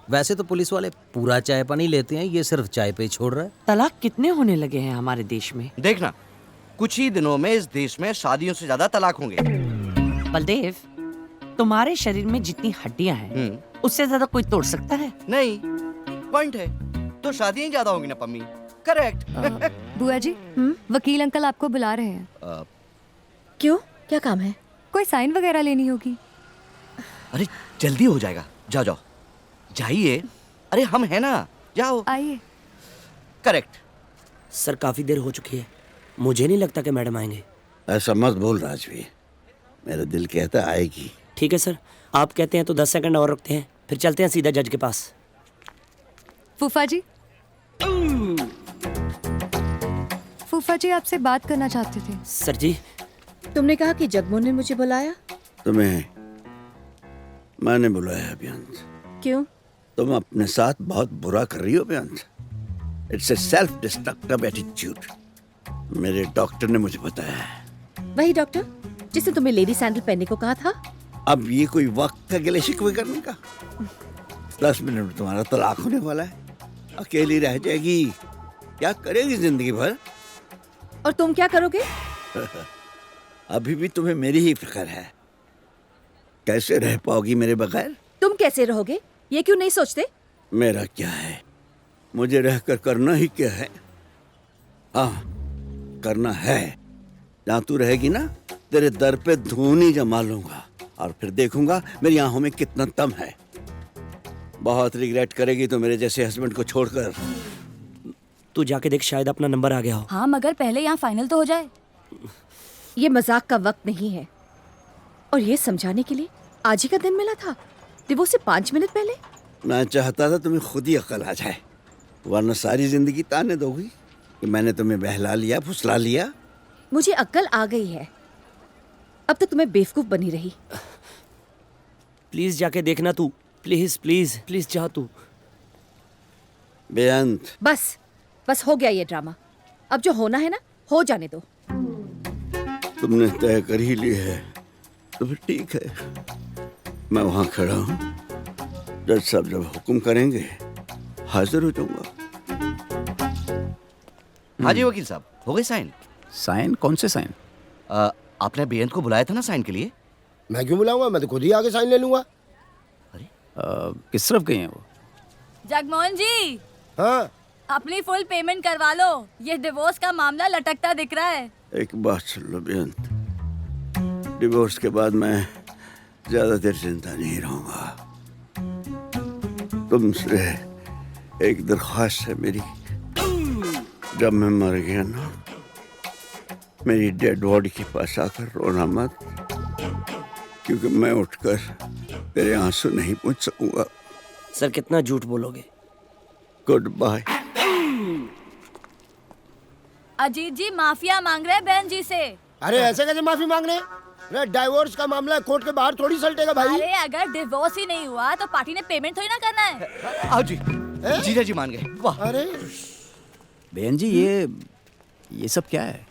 वैसे तो पुलिस वाले पूरा चाय पानी लेते हैं, ये सिर्फ चाय पे ही छोड़ रहा है। तलाक कितने होने लगे हैं हमारे देश में? देखना, कुछ ही दिनों में इस देश में शादियों से ज्यादा तलाक होंगे। बलदेव, तुम्हारे शरीर में जितनी हड्डियां हैं उससे ज्यादा कोई तोड़ सकता है? नहीं, पॉइंट है तो शादियां ज्यादा होंगी ना पम्मी। करेक्ट। बुआ जी, वकील अंकल आपको बुला रहे हैं। क्यों, क्या काम है? कोई साइन वगैरह लेनी होगी। अरे जल्दी हो जाएगा, जाओ जाओ जाइए। अरे हम है ना, जाओ। आइए। करेक्ट। सर काफी देर हो चुकी है, मुझे नहीं लगता कि मैडम आएंगे। ऐसा मत बोल राजवीर, मेरा दिल कहता आएगी। ठीक है सर, आप कहते हैं तो 10 सेकंड और रखते हैं, फिर चलते हैं सीधा जज के पास। फूफा जी, फूफा जी आपसे बात करना चाहते थे। सर जी। तुमने कहा कि जगमोहन ने मुझे बुलाया। तुम्हें मैंने बुलाया बेअंत। क्यों? तुम अपने साथ बहुत बुरा कर रही हो Beant. It's a self destructive attitude. मेरे डॉक्टर ने मुझे बताया है। वही डॉक्टर जिसने तुम्हें लेडी सैंडल पहनने को कहा था? अब ये कोई वक्त है गिले शिकवे करने का? 10 मिनट में तुम्हारा तलाक होने वाला है। अकेली रह जाएगी, क्या करेगी जिंदगी भर? और तुम क्या करोगे? अभी भी तुम्हें मेरी ही फिक्र है। कैसे रह पाओगी मेरे बगैर? तुम कैसे रहोगे ये क्यों नहीं सोचते? मेरा क्या है, मुझे रहकर करना ही क्या है? हाँ, करना है। जहाँ तू रहेगी ना, तेरे दर पे धूनी जमा लूंगा और फिर देखूंगा मेरी आंखों में कितना दम है। बहुत रिग्रेट करेगी तो मेरे जैसे हस्बैंड को छोड़कर। तू जाके देख, शायद अपना नंबर आ गया हो। हाँ, मगर पहले यहाँ फाइनल तो हो जाए। ये मजाक का वक्त नहीं है। और ये समझाने के लिए आज ही का दिन मिला था, डिवोर्स से 5 मिनट पहले। मैं चाहता था तुम्हें खुद ही अकल आ जाए, वरना सारी जिंदगी ताने दोगी कि मैंने तुम्हें बहला लिया, फुसला लिया। मुझे अक्ल आ गई है, अब तो तुम्हें बेवकूफ बनी रही। प्लीज जाके देखना तू, प्लीज प्लीज प्लीज जा तू। बेअंत, बस हो गया ये ड्रामा। अब जो होना है ना, हो जाने दो। तुमने तय कर ही ली है तो फिर ठीक है। मैं वहां खड़ा हूँ, जज साहब जब हुक्म करेंगे हाजिर हो जाऊंगा। हाँ जी वकील साहब, हो गए साइन? साइन? कौन से साइन? आपने बेअंत को बुलाया था ना साइन के लिए? मैं क्यों बुलाऊंगा, मैं तो खुद ही आके साइन ले लूंगा। किस तरफ गई हैं वो? जगमोहन जी, हाँ, अपनी फुल पेमेंट करवा लो, ये डिवोर्स का मामला लटकता दिख रहा है। एक बात सुन लो बेअंत, डिवोर्स के बाद मैं ज्यादा देर जिंदा नहीं रहूंगा। तुमसे एक दरख्वास्त है मेरी, जब मैं मर गया ना, मेरी डेड बॉडी के पास आकर रोना मत, क्योंकि मैं उठकर तेरे आंसू नहीं पूछ सकूंगा। सर कितना झूठ बोलोगे? Goodbye. अजीत जी माफिया मांग रहे हैं बहन जी से। अरे ऐसे कैसे माफी मांग रहे हैं? अरे डाइवोर्स का मामला है, कोर्ट के बाहर थोड़ी सलटेगा भाई। अरे अगर डिवोर्स ही नहीं हुआ तो पार्टी ने पेमेंट थोड़ी ना करना है। आओ जी, जीजा जी मान गए। वाह। अरे बहन जी, ये सब क्या है?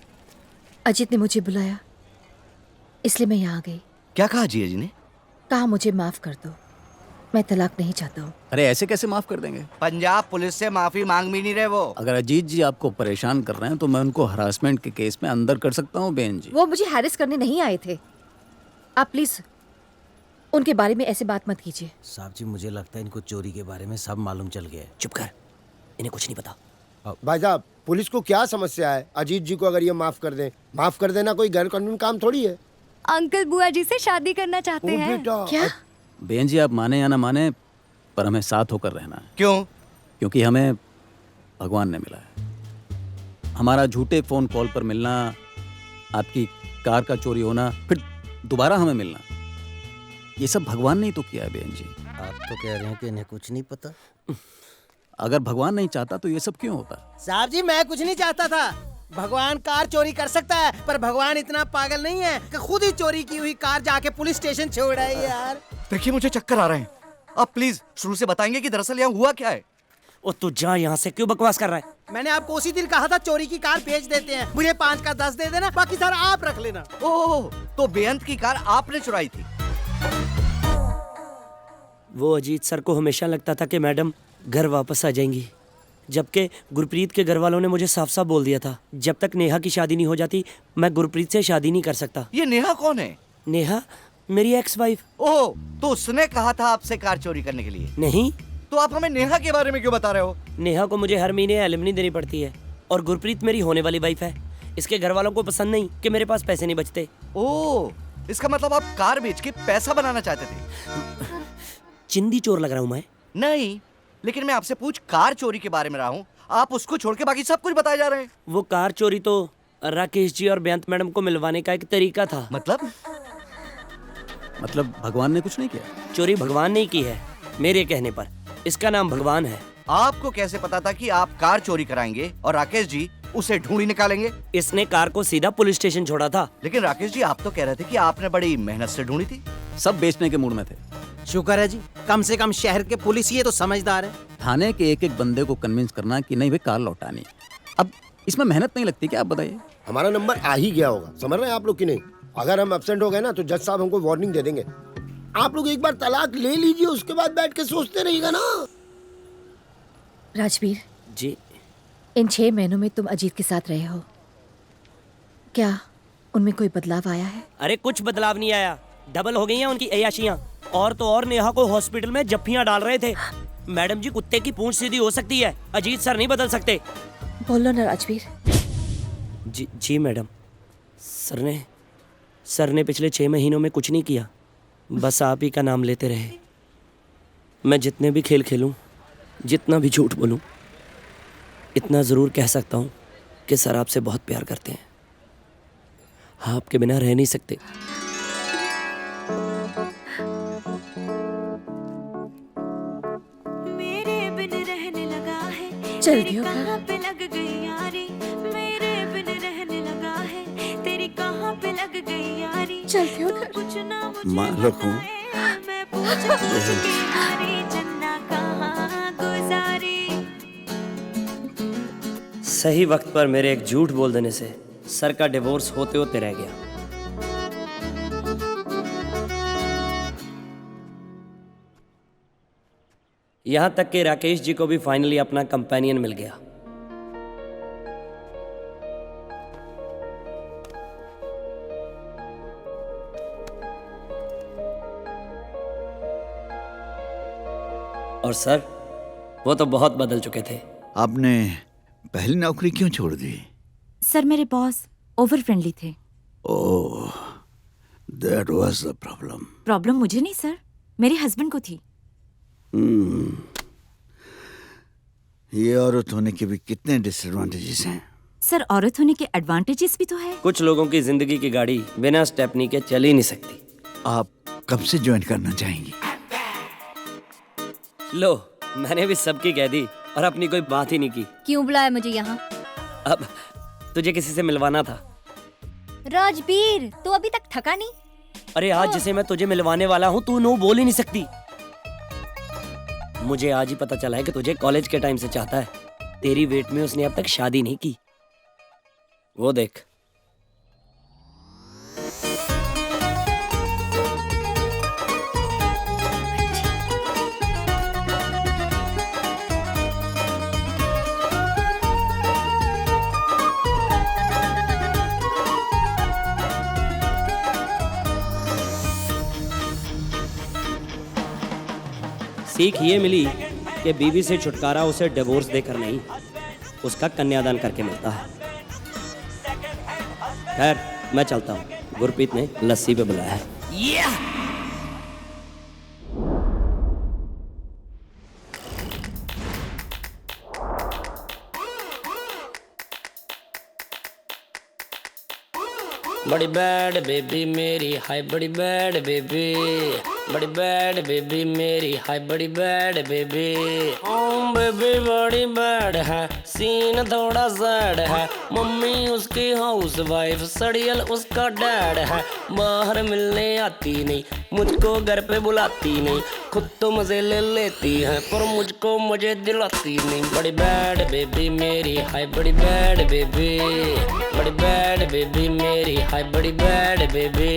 अजीत ने मुझे बुलाया, इसलिए मैं यहाँ आ गई। क्या कहा जीजा जी ने? कहा मुझे माफ कर दो, मैं तलाक नहीं चाहता हूँ। अरे ऐसे कैसे माफ कर देंगे? पंजाब पुलिस से माफी मांग भी नहीं रहे वो। अगर अजीत जी आपको परेशान कर रहे हैं तो मैं उनको हरासमेंट के केस में अंदर कर सकता हूँ बहन जी। वो मुझे हैरेस करने नहीं आए थे। आप प्लीज उनके बारे में ऐसे बात मत कीजिए। साहब जी, मुझे लगता है इनको चोरी के बारे में सब मालूम चल गया है। चुप कर, इन्हें कुछ नहीं पता। भाई साहब, पुलिस को क्या समस्या है? अजीत जी को अगर ये माफ कर दें, माफ कर देना कोई गैर कानूनी काम थोड़ी है। अंकल बुआ जी से शादी करना चाहते हैं। क्या? बहन जी, आप माने या ना माने, पर हमें साथ होकर रहना है। क्यों? क्योंकि हमें भगवान ने मिला है। हमारा झूठे फोन कॉल पर मिलना, आपकी कार का चोरी होना, फिर दोबारा हमें मिलना, ये सब भगवान ने ही तो किया है बहन जी। आप तो कह रहे हैं कि इन्हें कुछ नहीं पता। अगर भगवान नहीं चाहता तो ये सब क्यों होता? साहब जी, मैं कुछ नहीं चाहता था। भगवान कार चोरी कर सकता है, पर भगवान इतना पागल नहीं है कि खुद ही चोरी की हुई कार जाके पुलिस स्टेशन छोड़ आए यार। देखिए मुझे चक्कर आ रहे हैं। आप प्लीज शुरू से बताएंगे कि दरअसल यहाँ हुआ क्या है? ओ तू जा यहाँ से, क्यों बकवास कर रहा है? मैंने आपको उसी दिन कहा था चोरी की कार बेच देते हैं, मुझे 5 का 10 दे देना, बाकी सारा आप रख लेना। ओह, तो बेअंत की कार आपने चुराई थी? वो अजीत सर को हमेशा लगता था कि मैडम घर वापस आ जाएंगी, जबकि गुरप्रीत के घर वालों ने मुझे साफ साफ बोल दिया था, जब तक नेहा की शादी नहीं हो जाती मैं गुरप्रीत से शादी नहीं कर सकता। ये नेहा कौन है? नेहा मेरी एक्स वाइफ। ओह, तो उसने कहा था आपसे कार चोरी करने के लिए? नहीं। तो आप हमें नेहा के बारे में क्यों बता रहे हो? नेहा को मुझे हर महीने एलिमनी देनी पड़ती है, और गुरप्रीत मेरी होने वाली वाइफ है। इसके घर वालों को पसंद नहीं कि मेरे पास पैसे नहीं बचते। ओह, इसका मतलब आप कार बेच के पैसा बनाना चाहते थे? चिंदी चोर लग रहा हूँ मैं? नहीं, लेकिन मैं आपसे पूछ कार चोरी के बारे में रहा हूँ, आप उसको छोड़ के बाकी सब कुछ बताए जा रहे हैं। वो कार चोरी तो राकेश जी और बेअंत मैडम को मिलवाने का एक तरीका था। मतलब भगवान ने कुछ नहीं किया? चोरी भगवान ने की है, मेरे कहने पर। इसका नाम भगवान है। आपको कैसे पता था कि आप कार चोरी कराएंगे और राकेश जी उसे ढूंढी निकालेंगे? इसने कार को सीधा पुलिस स्टेशन छोड़ा था। लेकिन राकेश जी, आप तो कह रहे थे कि आपने बड़ी मेहनत से ढूंढी थी। सब बेचने के मूड में थे। शुक्र है जी, कम से कम शहर के पुलिस ये तो समझदार है। थाने के एक एक बंदे को कन्विंस करना कि नहीं भाई कार लौटानी। अब इसमें मेहनत नहीं लगती क्या? आप बताइए। हमारा नंबर आ ही गया होगा, समझ रहे हैं आप लोग की नहीं? अगर हम एब्सेंट हो गए ना तो जज साहब हमको वार्निंग दे देंगे। आप लोग एक बार तलाक ले लीजिए, उसके बाद बैठ के सोचते रहिएगा ना। राजवीर, जी। इन 6 महीनों में तुम अजीत के साथ रहे हो, क्या उनमें कोई बदलाव आया है? अरे कुछ बदलाव नहीं आया, डबल हो गई हैं उनकी अय्याशियां। और तो और नेहा को हॉस्पिटल में जफ्फियां डाल रहे थे। मैडम जी, कुत्ते की पूंछ सीधी हो सकती है, अजीत सर नहीं बदल सकते। बोलो ना राजवीर। जी मैडम, सर ने पिछले 6 महीनों में कुछ नहीं किया, बस आप ही का नाम लेते रहे। मैं जितने भी खेल खेलूं, जितना भी झूठ बोलूं, इतना ज़रूर कह सकता हूं कि सर आपसे बहुत प्यार करते हैं, आपके बिना रह नहीं सकते। मेरे बिन रहने लगा है, जल्दी तेरी हो कहाँ पे लग गई यारी, मेरे बिन रहने लगा है, तेरी कहाँ पे लग गई यारी। जल्दी हो कुछ ना माँ रखूं? मैं पूछ के हारी, जन्ना कहाँ गुजारी। सही वक्त पर मेरे एक झूठ बोल देने से सर का डिवोर्स होते होते रह गया। यहां तक कि राकेश जी को भी फाइनली अपना कंपेनियन मिल गया। और सर, वो तो बहुत बदल चुके थे। आपने पहली नौकरी क्यों छोड़ दी? सर, मेरे बॉस ओवर फ्रेंडली थे। Oh, that was the problem. Problem मुझे नहीं सर, मेरे हस्बैंड को थी। ये औरत होने के भी कितने डिसएडवांटेजेस हैं। सर, औरत होने के एडवांटेजेस भी तो है। कुछ लोगों की जिंदगी की गाड़ी बिना स्टेपनी के चल ही नहीं सकती। आप कब से ज्वाइन करना चाहेंगी? लो, मैंने भी सबकी कह दी और अपनी कोई बात ही नहीं की। क्यों बुलाया मुझे यहाँ? अब तुझे किसी से मिलवाना था। राजवीर, तू अभी तक थका नहीं? अरे आज जिसे मैं तुझे मिलवाने वाला हूँ, तू नो बोल ही नहीं सकती। मुझे आज ही पता चला है कि तुझे कॉलेज के टाइम से चाहता है। तेरी वेट में उसने अब तक शादी नहीं की। वो देख। सीख ये मिली कि बीवी से छुटकारा उसे डिवोर्स देकर नहीं, उसका कन्यादान करके मिलता है। खैर, मैं चलता हूँ, गुरप्रीत ने लस्सी पे बुलाया है। बड़ी बैड बेबी मेरी, हाय बड़ी बैड बेबी, बड़ी बैड बेबी मेरी, हाय बड़ी बैड बेबी। ओम बेबी बड़ी बैड है, सीन थोड़ा सैड है। मम्मी उसकी हाउस वाइफ, सड़ियल उसका डैड है। बाहर मिलने आती नहीं, मुझको घर पे बुलाती नहीं। खुद तो मजे ले लेती है पर मुझको मजे दिलाती नहीं। बड़ी बैड बेबी मेरी, हाय बड़ी बैड बेबी, बड़ी बैड बेबी मेरी, हाय बड़ी बैड बेबी।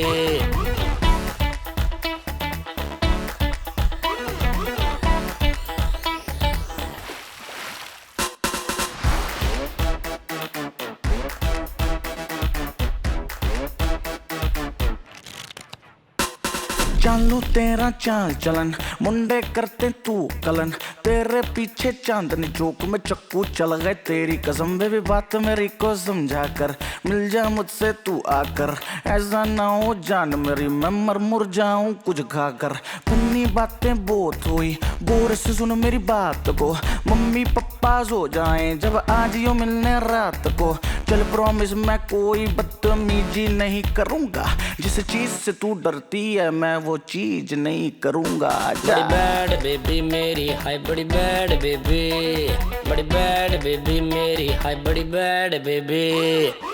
चालू तेरा चाल चलन, मुंडे करते तू कलन। तेरे पीछे चांदनी चौक में चक्कू चल गए, तेरी कसम बेबी बात मेरी को समझा कर। मिल जा मुझसे तू आकर, ऐसा ना हो जान मेरी मैं मर मुर जाऊं कुछ खाकर। पुन्नी बातें बहुत हुई, गौर से सुन मेरी बात को। मम्मी पप्पा सो जाएं जब आज यो मिलने रात को। चल प्रॉमिस मैं कोई बदतमीजी नहीं करूंगा, जिस चीज से तू डरती है मैं वो चीज नहीं करूंगा। बड़ी बैड बेबी मेरी, हाय बड़ी बैड बेबी, बड़ी बैड बेबी मेरी, हाय बड़ी बैड बेबी।